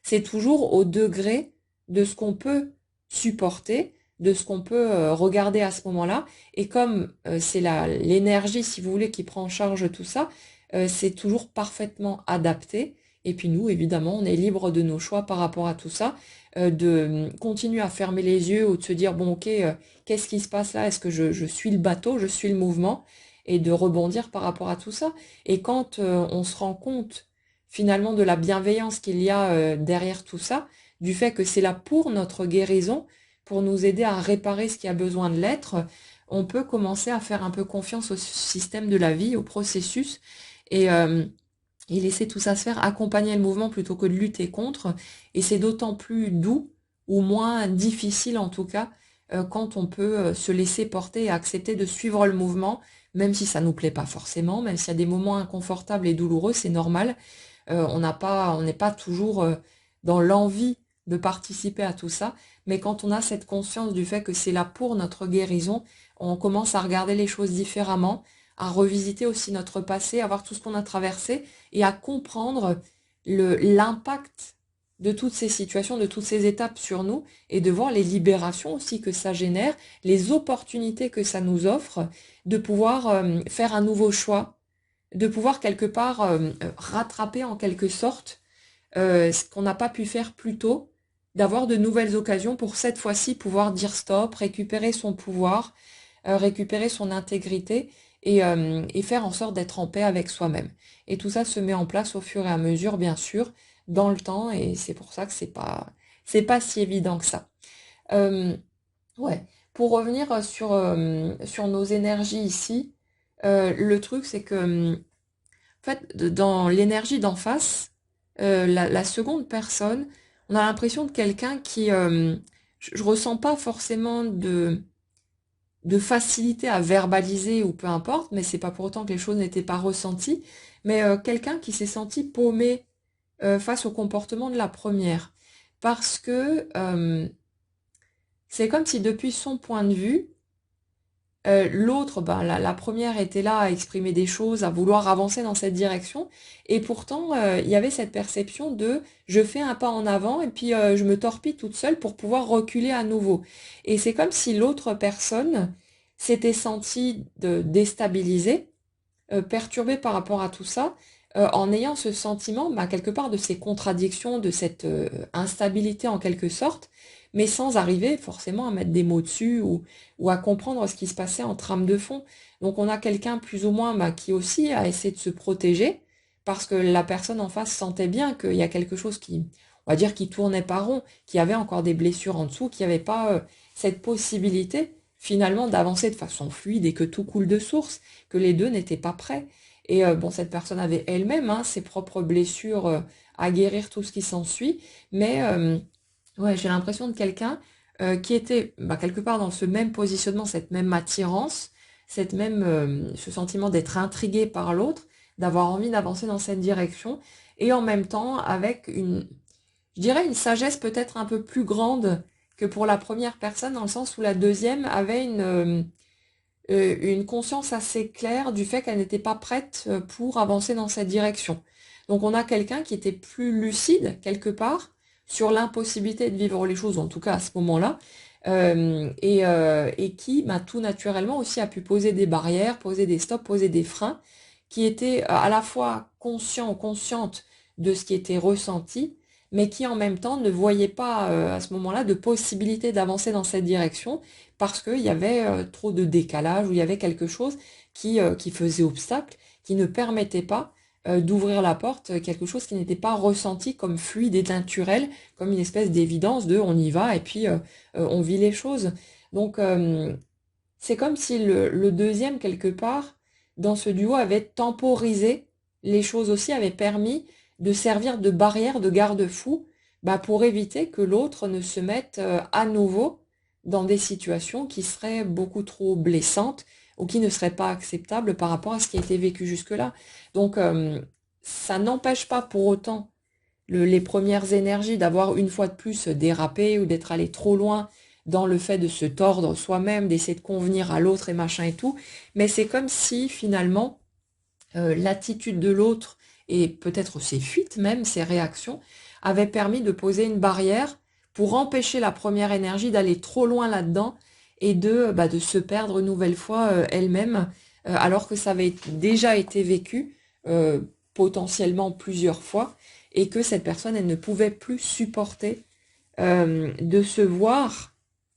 C'est toujours au degré de ce qu'on peut supporter, de ce qu'on peut regarder à ce moment-là. Et comme c'est l'énergie, si vous voulez, qui prend en charge tout ça, c'est toujours parfaitement adapté. Et puis nous, évidemment, on est libre de nos choix par rapport à tout ça, de continuer à fermer les yeux ou de se dire, bon, ok, qu'est-ce qui se passe là? Est-ce que je suis le bateau, je suis le mouvement? Et de rebondir par rapport à tout ça. Et quand on se rend compte finalement de la bienveillance qu'il y a derrière tout ça, du fait que c'est là pour notre guérison, pour nous aider à réparer ce qui a besoin de l'être, on peut commencer à faire un peu confiance au système de la vie, au processus, et, euh, et laisser tout ça se faire, accompagner le mouvement plutôt que de lutter contre. Et c'est d'autant plus doux, ou moins difficile en tout cas, quand on peut se laisser porter et accepter de suivre le mouvement, même si ça nous plaît pas forcément, même s'il y a des moments inconfortables et douloureux, c'est normal. On n'est pas toujours dans l'envie de participer à tout ça, mais quand on a cette conscience du fait que c'est là pour notre guérison, on commence à regarder les choses différemment, à revisiter aussi notre passé, à voir tout ce qu'on a traversé et à comprendre l'impact de toutes ces situations, de toutes ces étapes sur nous et de voir les libérations aussi que ça génère, les opportunités que ça nous offre de pouvoir faire un nouveau choix, de pouvoir quelque part rattraper en quelque sorte ce qu'on n'a pas pu faire plus tôt, d'avoir de nouvelles occasions pour cette fois-ci pouvoir dire stop, récupérer son pouvoir, récupérer son intégrité et faire en sorte d'être en paix avec soi-même. Et tout ça se met en place au fur et à mesure, bien sûr, dans le temps, et c'est pour ça que c'est pas si évident que ça. Euh, ouais. Pour revenir sur nos énergies ici, le truc c'est que en fait, dans l'énergie d'en face, la seconde personne, on a l'impression de quelqu'un qui, je ressens pas forcément de facilité à verbaliser ou peu importe, mais c'est pas pour autant que les choses n'étaient pas ressenties, mais quelqu'un qui s'est senti paumé face au comportement de la première. Parce que c'est comme si depuis son point de vue, l'autre, ben, la première était là à exprimer des choses, à vouloir avancer dans cette direction, et pourtant il y avait cette perception de je fais un pas en avant et puis je me torpille toute seule pour pouvoir reculer à nouveau. Et c'est comme si l'autre personne s'était sentie déstabilisée, perturbée par rapport à tout ça, en ayant ce sentiment, bah, quelque part, de ces contradictions, de cette instabilité en quelque sorte, mais sans arriver forcément à mettre des mots dessus ou à comprendre ce qui se passait en trame de fond. Donc on a quelqu'un plus ou moins bah, qui aussi a essayé de se protéger, parce que la personne en face sentait bien qu'il y a quelque chose qui, on va dire, qui tournait pas rond, qui avait encore des blessures en dessous, qui avait pas cette possibilité finalement d'avancer de façon fluide et que tout coule de source, que les deux n'étaient pas prêts. Et bon, cette personne avait elle-même hein, ses propres blessures à guérir, tout ce qui s'ensuit. Mais ouais, j'ai l'impression de quelqu'un qui était bah, quelque part dans ce même positionnement, cette même attirance, ce sentiment d'être intrigué par l'autre, d'avoir envie d'avancer dans cette direction, et en même temps avec je dirais une sagesse peut-être un peu plus grande que pour la première personne, dans le sens où la deuxième avait une conscience assez claire du fait qu'elle n'était pas prête pour avancer dans cette direction. Donc on a quelqu'un qui était plus lucide quelque part sur l'impossibilité de vivre les choses, en tout cas à ce moment-là, et qui bah, tout naturellement aussi a pu poser des barrières, poser des stops, poser des freins, qui étaient à la fois conscient ou consciente de ce qui était ressenti, mais qui en même temps ne voyait pas à ce moment-là de possibilité d'avancer dans cette direction parce qu'il y avait trop de décalage ou il y avait quelque chose qui faisait obstacle, qui ne permettait pas d'ouvrir la porte, quelque chose qui n'était pas ressenti comme fluide et naturel, comme une espèce d'évidence de on y va et puis on vit les choses. Donc c'est comme si le deuxième, quelque part, dans ce duo, avait temporisé les choses aussi, avait permis de servir de barrière, de garde-fou, bah, pour éviter que l'autre ne se mette à nouveau dans des situations qui seraient beaucoup trop blessantes ou qui ne seraient pas acceptables par rapport à ce qui a été vécu jusque-là. Donc, ça n'empêche pas pour autant les premières énergies d'avoir une fois de plus dérapé ou d'être allé trop loin dans le fait de se tordre soi-même, d'essayer de convenir à l'autre et machin et tout. Mais c'est comme si finalement l'attitude de l'autre et peut-être ses fuites même, ses réactions, avaient permis de poser une barrière pour empêcher la première énergie d'aller trop loin là-dedans et de se perdre une nouvelle fois elle-même, alors que ça avait déjà été vécu potentiellement plusieurs fois et que cette personne, elle ne pouvait plus supporter de se voir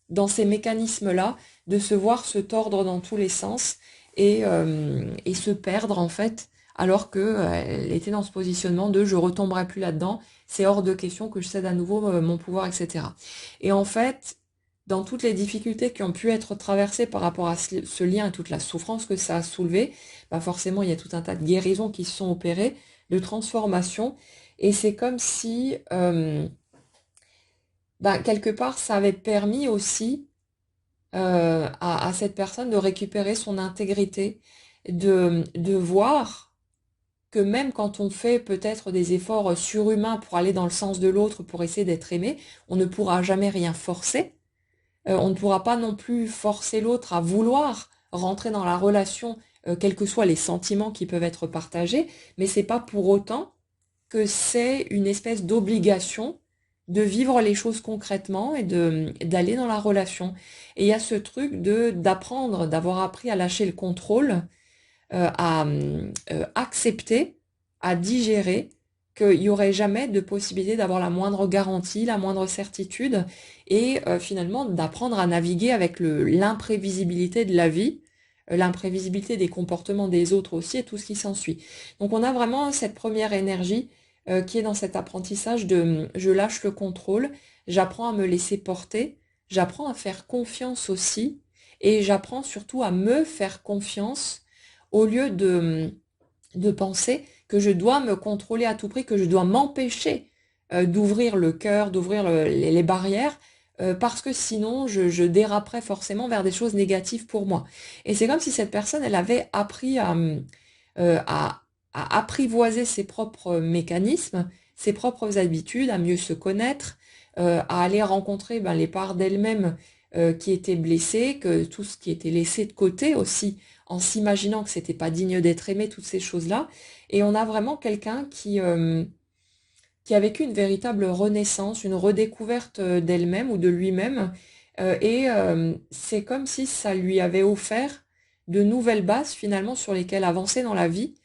dans ces mécanismes-là, de se voir se tordre dans tous les sens et se perdre en fait, alors que elle était dans ce positionnement de je retomberai plus là-dedans, c'est hors de question que je cède à nouveau mon pouvoir, etc. Et en fait, dans toutes les difficultés qui ont pu être traversées par rapport à ce lien et toute la souffrance que ça a soulevé, bah forcément il y a tout un tas de guérisons qui se sont opérées, de transformations, et c'est comme si bah, quelque part ça avait permis aussi à cette personne de récupérer son intégrité, de voir que même quand on fait peut-être des efforts surhumains pour aller dans le sens de l'autre, pour essayer d'être aimé, on ne pourra jamais rien forcer. On ne pourra pas non plus forcer l'autre à vouloir rentrer dans la relation, quels que soient les sentiments qui peuvent être partagés, mais c'est pas pour autant que c'est une espèce d'obligation de vivre les choses concrètement et d'aller dans la relation. Et il y a ce truc d'apprendre, d'avoir appris à lâcher le contrôle, à accepter, à digérer qu'il n'y aurait jamais de possibilité d'avoir la moindre garantie, la moindre certitude, et finalement d'apprendre à naviguer avec l'imprévisibilité de la vie, l'imprévisibilité des comportements des autres aussi, et tout ce qui s'ensuit. Donc on a vraiment cette première énergie qui est dans cet apprentissage de je lâche le contrôle, j'apprends à me laisser porter, j'apprends à faire confiance aussi, et j'apprends surtout à me faire confiance au lieu de penser que je dois me contrôler à tout prix, que je dois m'empêcher d'ouvrir le cœur, d'ouvrir les barrières, parce que sinon je déraperais forcément vers des choses négatives pour moi. Et c'est comme si cette personne, elle avait appris euh, à, à apprivoiser ses propres mécanismes, ses propres habitudes, à mieux se connaître, à aller rencontrer ben, les parts d'elle-même qui étaient blessées, que tout ce qui était laissé de côté aussi, en s'imaginant que c'était pas digne d'être aimé, toutes ces choses-là. Et on a vraiment quelqu'un qui a vécu une véritable renaissance, une redécouverte d'elle-même ou de lui-même. C'est comme si ça lui avait offert de nouvelles bases finalement sur lesquelles avancer dans la vie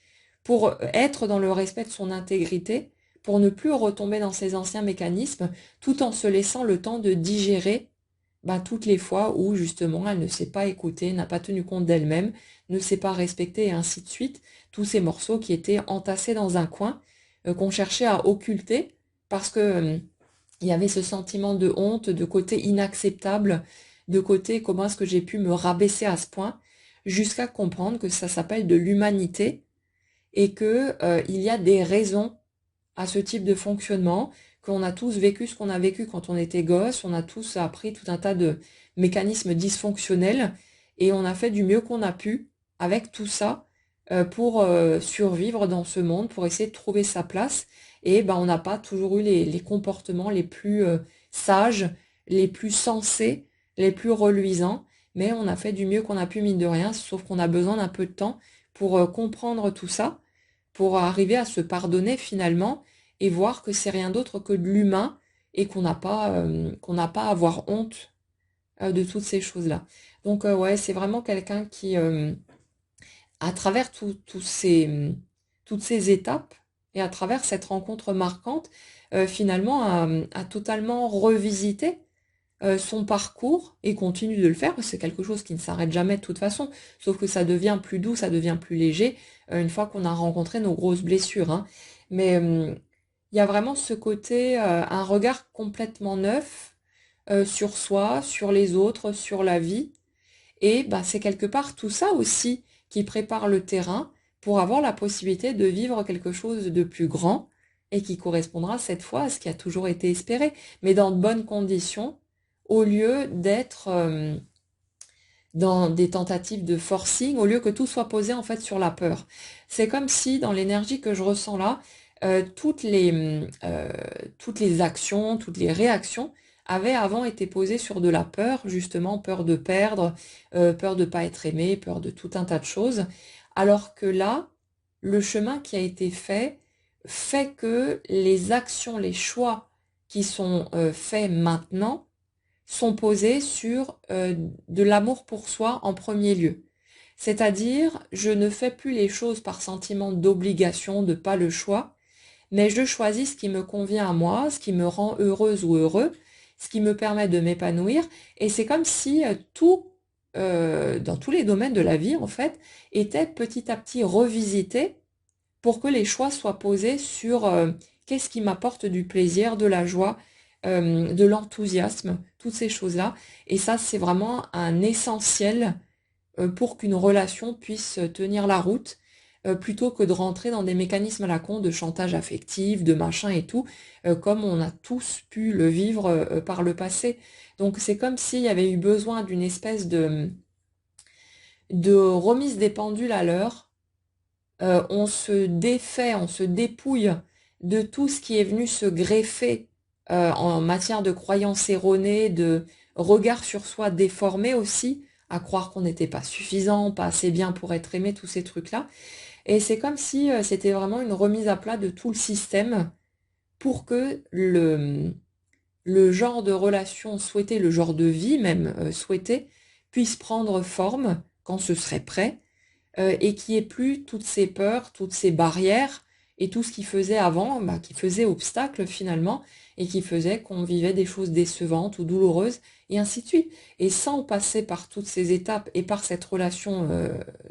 pour être dans le respect de son intégrité, pour ne plus retomber dans ses anciens mécanismes, tout en se laissant le temps de digérer bah, toutes les fois où justement elle ne s'est pas écoutée, n'a pas tenu compte d'elle-même, ne s'est pas respectée et ainsi de suite, tous ces morceaux qui étaient entassés dans un coin, qu'on cherchait à occulter parce que il y avait ce sentiment de honte, de côté inacceptable, de côté comment est-ce que j'ai pu me rabaisser à ce point, jusqu'à comprendre que ça s'appelle de l'humanité et que il y a des raisons à ce type de fonctionnement, qu'on a tous vécu ce qu'on a vécu quand on était gosse, on a tous appris tout un tas de mécanismes dysfonctionnels et on a fait du mieux qu'on a pu avec tout ça pour survivre dans ce monde, pour essayer de trouver sa place. Et ben, on n'a pas toujours eu les comportements les plus sages, les plus sensés, les plus reluisants, mais on a fait du mieux qu'on a pu, mine de rien, sauf qu'on a besoin d'un peu de temps pour comprendre tout ça, pour arriver à se pardonner finalement et voir que c'est rien d'autre que de l'humain et qu'on n'a pas à avoir honte de toutes ces choses-là. Donc ouais, c'est vraiment quelqu'un qui, à travers toutes ces étapes, et à travers cette rencontre marquante, finalement, a totalement revisité son parcours et continue de le faire, parce que c'est quelque chose qui ne s'arrête jamais de toute façon, sauf que ça devient plus doux, ça devient plus léger, une fois qu'on a rencontré nos grosses blessures, hein. Mais il y a vraiment ce côté, un regard complètement neuf sur soi, sur les autres, sur la vie. Et ben, c'est quelque part tout ça aussi qui prépare le terrain pour avoir la possibilité de vivre quelque chose de plus grand et qui correspondra cette fois à ce qui a toujours été espéré, mais dans de bonnes conditions, au lieu d'être dans des tentatives de forcing, au lieu que tout soit posé en fait sur la peur. C'est comme si dans l'énergie que je ressens là, toutes les actions, toutes les réactions avaient avant été posées sur de la peur, justement peur de perdre, peur de pas être aimé, peur de tout un tas de choses, alors que là, le chemin qui a été fait que les actions, les choix qui sont faits maintenant sont posés sur de l'amour pour soi en premier lieu. C'est-à-dire, je ne fais plus les choses par sentiment d'obligation, de pas le choix, mais je choisis ce qui me convient à moi, ce qui me rend heureuse ou heureux, ce qui me permet de m'épanouir, et c'est comme si tout, dans tous les domaines de la vie en fait, était petit à petit revisité pour que les choix soient posés sur qu'est-ce qui m'apporte du plaisir, de la joie, de l'enthousiasme, toutes ces choses-là. Et ça, c'est vraiment un essentiel pour qu'une relation puisse tenir la route, plutôt que de rentrer dans des mécanismes à la con de chantage affectif, de machin et tout, comme on a tous pu le vivre par le passé. Donc c'est comme s'il y avait eu besoin d'une espèce de remise des pendules à l'heure. On se défait, on se dépouille de tout ce qui est venu se greffer en matière de croyances erronées, de regard sur soi déformé aussi, à croire qu'on n'était pas suffisant, pas assez bien pour être aimé, tous ces trucs-là. Et c'est comme si c'était vraiment une remise à plat de tout le système pour que le genre de relation souhaité, le genre de vie même souhaité, puisse prendre forme quand ce serait prêt et qui ait plus toutes ces peurs, toutes ces barrières et tout ce qui faisait avant, bah, qui faisait obstacle finalement et qui faisait qu'on vivait des choses décevantes ou douloureuses et ainsi de suite. Et sans passer par toutes ces étapes et par cette relation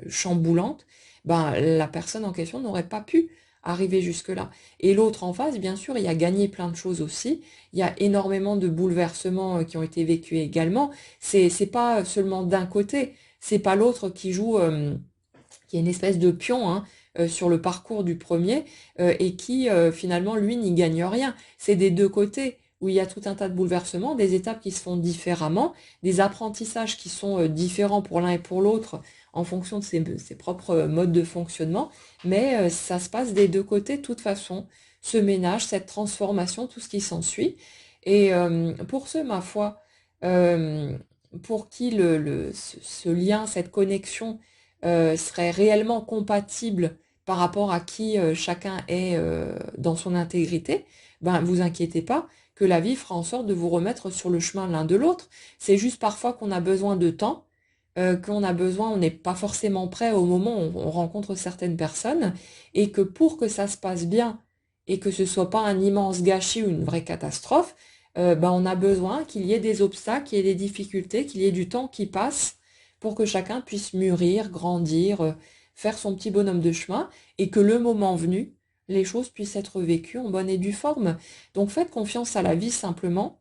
chamboulante, ben, la personne en question n'aurait pas pu arriver jusque-là. Et l'autre en face, bien sûr, il a gagné plein de choses aussi. Il y a énormément de bouleversements qui ont été vécus également. C'est pas seulement d'un côté, c'est pas l'autre qui joue qui est une espèce de pion hein, sur le parcours du premier et qui finalement lui n'y gagne rien. C'est des deux côtés où il y a tout un tas de bouleversements, des étapes qui se font différemment, des apprentissages qui sont différents pour l'un et pour l'autre en fonction de ses propres modes de fonctionnement, mais ça se passe des deux côtés de toute façon, ce ménage, cette transformation, tout ce qui s'ensuit. Et pour ceux, ma foi, euh, pour qui ce lien, cette connexion serait réellement compatible par rapport à qui chacun est dans son intégrité, ben vous inquiétez pas que la vie fera en sorte de vous remettre sur le chemin l'un de l'autre. C'est juste parfois qu'on a besoin de temps, qu'on a besoin, on n'est pas forcément prêt au moment où on rencontre certaines personnes, et que pour que ça se passe bien et que ce soit pas un immense gâchis ou une vraie catastrophe, ben on a besoin qu'il y ait des obstacles, qu'il y ait des difficultés, qu'il y ait du temps qui passe pour que chacun puisse mûrir, grandir, faire son petit bonhomme de chemin, et que le moment venu, les choses puissent être vécues en bonne et due forme. Donc faites confiance à la vie simplement,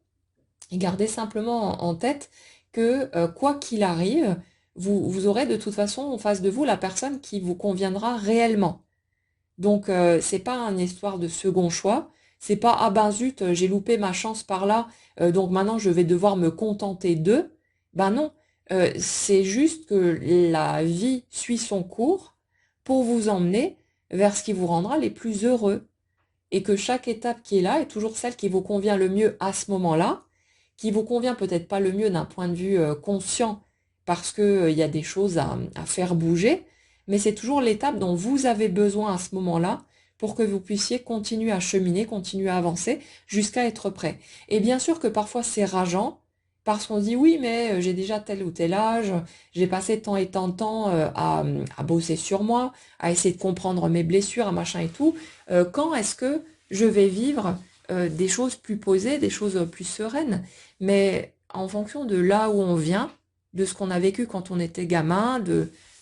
et gardez simplement en tête que quoi qu'il arrive, vous aurez de toute façon en face de vous la personne qui vous conviendra réellement. Donc c'est pas une histoire de second choix, c'est pas ah ben zut, j'ai loupé ma chance par là, donc maintenant je vais devoir me contenter d'eux. Ben non, c'est juste que la vie suit son cours pour vous emmener vers ce qui vous rendra les plus heureux. Et que chaque étape qui est là est toujours celle qui vous convient le mieux à ce moment-là, qui vous convient peut-être pas le mieux d'un point de vue conscient, parce que il y a des choses à faire bouger, mais c'est toujours l'étape dont vous avez besoin à ce moment-là pour que vous puissiez continuer à cheminer, continuer à avancer jusqu'à être prêt. Et bien sûr que parfois c'est rageant, parce qu'on se dit oui, mais j'ai déjà tel ou tel âge, j'ai passé tant et tant de temps à bosser sur moi, à essayer de comprendre mes blessures, à machin et tout. Quand est-ce que je vais vivre des choses plus posées, des choses plus sereines? Mais en fonction de là où on vient, de ce qu'on a vécu quand on était gamin,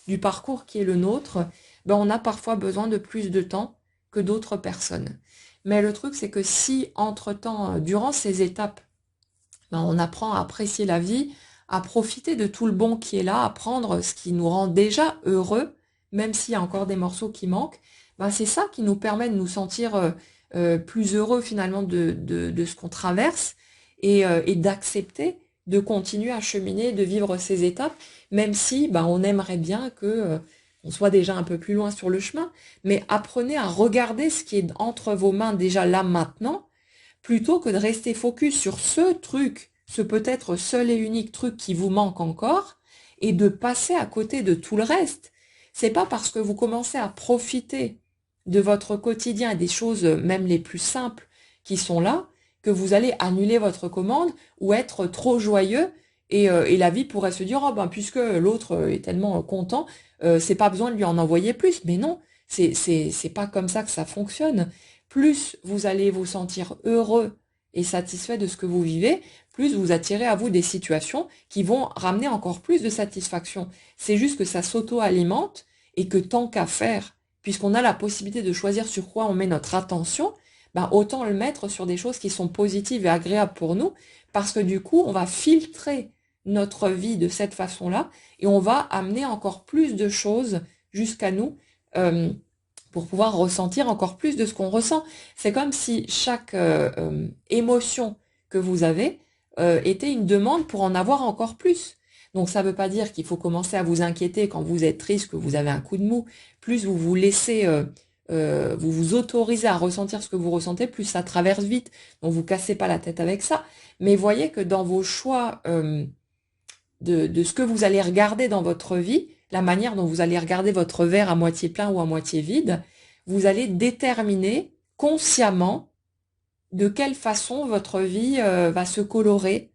du parcours qui est le nôtre, ben on a parfois besoin de plus de temps que d'autres personnes. Mais le truc, c'est que si entre-temps, durant ces étapes, ben, on apprend à apprécier la vie, à profiter de tout le bon qui est là, à prendre ce qui nous rend déjà heureux, même s'il y a encore des morceaux qui manquent, ben, c'est ça qui nous permet de nous sentir plus heureux finalement de ce qu'on traverse et d'accepter de continuer à cheminer, de vivre ces étapes, même si ben, on aimerait bien que on soit déjà un peu plus loin sur le chemin, mais apprenez à regarder ce qui est entre vos mains déjà là maintenant, plutôt que de rester focus sur ce truc, ce peut-être seul et unique truc qui vous manque encore, et de passer à côté de tout le reste. C'est pas parce que vous commencez à profiter de votre quotidien et des choses même les plus simples qui sont là, que vous allez annuler votre commande ou être trop joyeux et la vie pourrait se dire, oh ben, puisque l'autre est tellement content, c'est pas besoin de lui en envoyer plus. Mais non, c'est pas comme ça que ça fonctionne. Plus vous allez vous sentir heureux et satisfait de ce que vous vivez, plus vous attirez à vous des situations qui vont ramener encore plus de satisfaction. C'est juste que ça s'auto-alimente et que tant qu'à faire, puisqu'on a la possibilité de choisir sur quoi on met notre attention, ben autant le mettre sur des choses qui sont positives et agréables pour nous, parce que du coup, on va filtrer notre vie de cette façon-là et on va amener encore plus de choses jusqu'à nous. Pour pouvoir ressentir encore plus de ce qu'on ressent. C'est comme si chaque émotion que vous avez était une demande pour en avoir encore plus. Donc ça ne veut pas dire qu'il faut commencer à vous inquiéter quand vous êtes triste, que vous avez un coup de mou. Plus vous vous laissez, vous vous autorisez à ressentir ce que vous ressentez, plus ça traverse vite. Donc vous cassez pas la tête avec ça. Mais voyez que dans vos choix de ce que vous allez regarder dans votre vie, la manière dont vous allez regarder votre verre à moitié plein ou à moitié vide, vous allez déterminer consciemment de quelle façon votre vie va se colorer.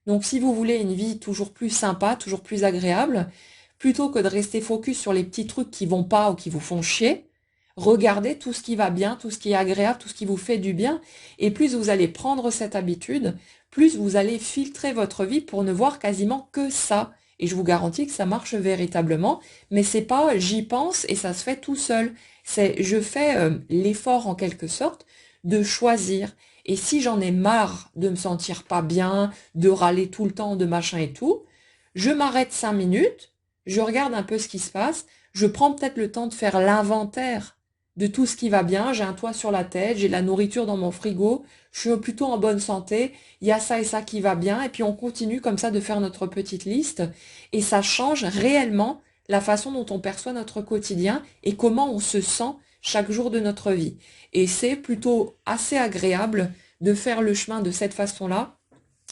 Donc si vous voulez une vie toujours plus sympa, toujours plus agréable, plutôt que de rester focus sur les petits trucs qui vont pas ou qui vous font chier, regardez tout ce qui va bien, tout ce qui est agréable, tout ce qui vous fait du bien. Et plus vous allez prendre cette habitude, plus vous allez filtrer votre vie pour ne voir quasiment que ça. Et je vous garantis que ça marche véritablement, mais c'est pas j'y pense et ça se fait tout seul. C'est je fais l'effort en quelque sorte de choisir. Et si j'en ai marre de me sentir pas bien, de râler tout le temps, de machin et tout, je m'arrête 5 minutes, je regarde un peu ce qui se passe, je prends peut-être le temps de faire l'inventaire de tout ce qui va bien, j'ai un toit sur la tête, j'ai de la nourriture dans mon frigo, je suis plutôt en bonne santé, il y a ça et ça qui va bien, et puis on continue comme ça de faire notre petite liste, et ça change réellement la façon dont on perçoit notre quotidien et comment on se sent chaque jour de notre vie. Et c'est plutôt assez agréable de faire le chemin de cette façon-là,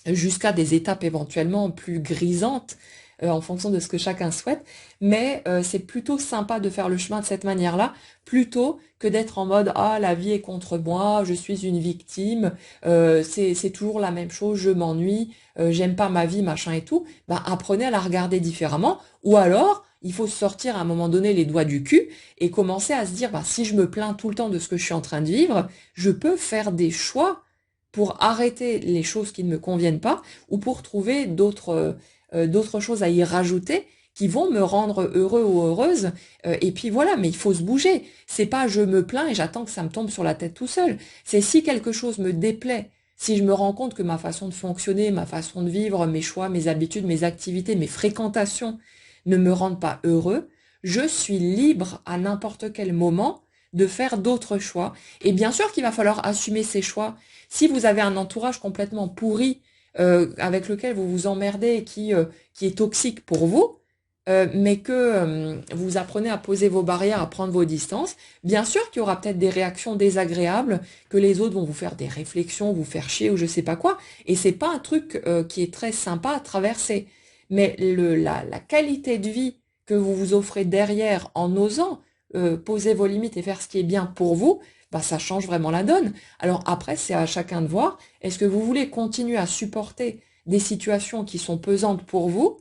jusqu'à des étapes éventuellement plus grisantes, en fonction de ce que chacun souhaite, mais c'est plutôt sympa de faire le chemin de cette manière-là, plutôt que d'être en mode ah la vie est contre moi, je suis une victime, c'est toujours la même chose, je m'ennuie, j'aime pas ma vie, machin et tout. Ben apprenez à la regarder différemment, ou alors il faut sortir à un moment donné les doigts du cul et commencer à se dire bah si je me plains tout le temps de ce que je suis en train de vivre, je peux faire des choix pour arrêter les choses qui ne me conviennent pas ou pour trouver d'autres choses à y rajouter qui vont me rendre heureux ou heureuse. Et puis voilà, mais il faut se bouger. C'est pas je me plains et j'attends que ça me tombe sur la tête tout seul. C'est si quelque chose me déplaît, si je me rends compte que ma façon de fonctionner, ma façon de vivre, mes choix, mes habitudes, mes activités, mes fréquentations ne me rendent pas heureux, je suis libre à n'importe quel moment de faire d'autres choix. Et bien sûr qu'il va falloir assumer ces choix. Si vous avez un entourage complètement pourri, avec lequel vous vous emmerdez et qui est toxique pour vous, mais que vous apprenez à poser vos barrières, à prendre vos distances, bien sûr qu'il y aura peut-être des réactions désagréables, que les autres vont vous faire des réflexions, vous faire chier ou je sais pas quoi, et c'est pas un truc qui est très sympa à traverser. Mais la qualité de vie que vous vous offrez derrière en osant poser vos limites et faire ce qui est bien pour vous, bah ça change vraiment la donne. Alors après, c'est à chacun de voir, est-ce que vous voulez continuer à supporter des situations qui sont pesantes pour vous,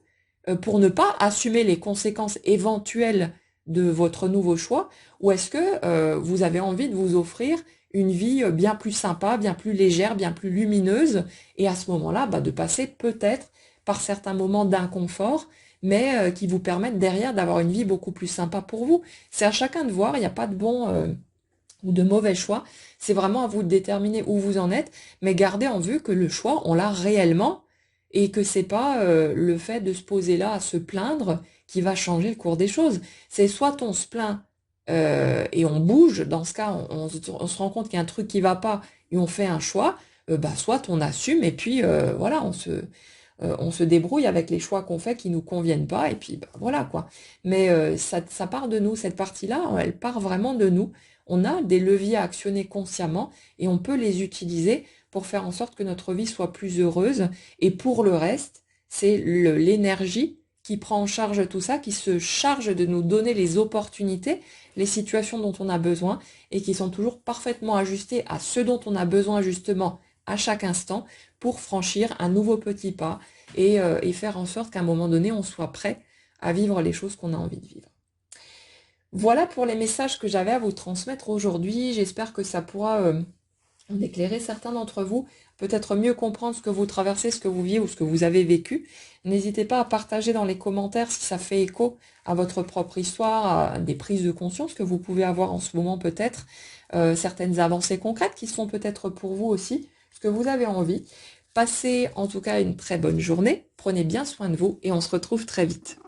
pour ne pas assumer les conséquences éventuelles de votre nouveau choix, ou est-ce que vous avez envie de vous offrir une vie bien plus sympa, bien plus légère, bien plus lumineuse, et à ce moment-là, de passer peut-être par certains moments d'inconfort, mais qui vous permettent derrière d'avoir une vie beaucoup plus sympa pour vous. C'est à chacun de voir, il n'y a pas de bon ou de mauvais choix, c'est vraiment à vous de déterminer où vous en êtes, mais gardez en vue que le choix, on l'a réellement, et que c'est pas le fait de se poser là à se plaindre qui va changer le cours des choses. C'est soit on se plaint et on bouge, dans ce cas on se rend compte qu'il y a un truc qui va pas et on fait un choix, soit on assume et puis voilà, on se débrouille avec les choix qu'on fait qui nous conviennent pas et puis voilà quoi. Mais ça part de nous, cette partie-là, elle part vraiment de nous. On a des leviers à actionner consciemment et on peut les utiliser pour faire en sorte que notre vie soit plus heureuse. Et pour le reste, c'est l'énergie qui prend en charge tout ça, qui se charge de nous donner les opportunités, les situations dont on a besoin et qui sont toujours parfaitement ajustées à ce dont on a besoin justement à chaque instant pour franchir un nouveau petit pas et faire en sorte qu'à un moment donné, on soit prêt à vivre les choses qu'on a envie de vivre. Voilà pour les messages que j'avais à vous transmettre aujourd'hui. J'espère que ça pourra en éclairer certains d'entre vous, peut-être mieux comprendre ce que vous traversez, ce que vous vivez ou ce que vous avez vécu. N'hésitez pas à partager dans les commentaires si ça fait écho à votre propre histoire, à des prises de conscience que vous pouvez avoir en ce moment peut-être, certaines avancées concrètes qui sont peut-être pour vous aussi, ce que vous avez envie. Passez en tout cas une très bonne journée, prenez bien soin de vous et on se retrouve très vite.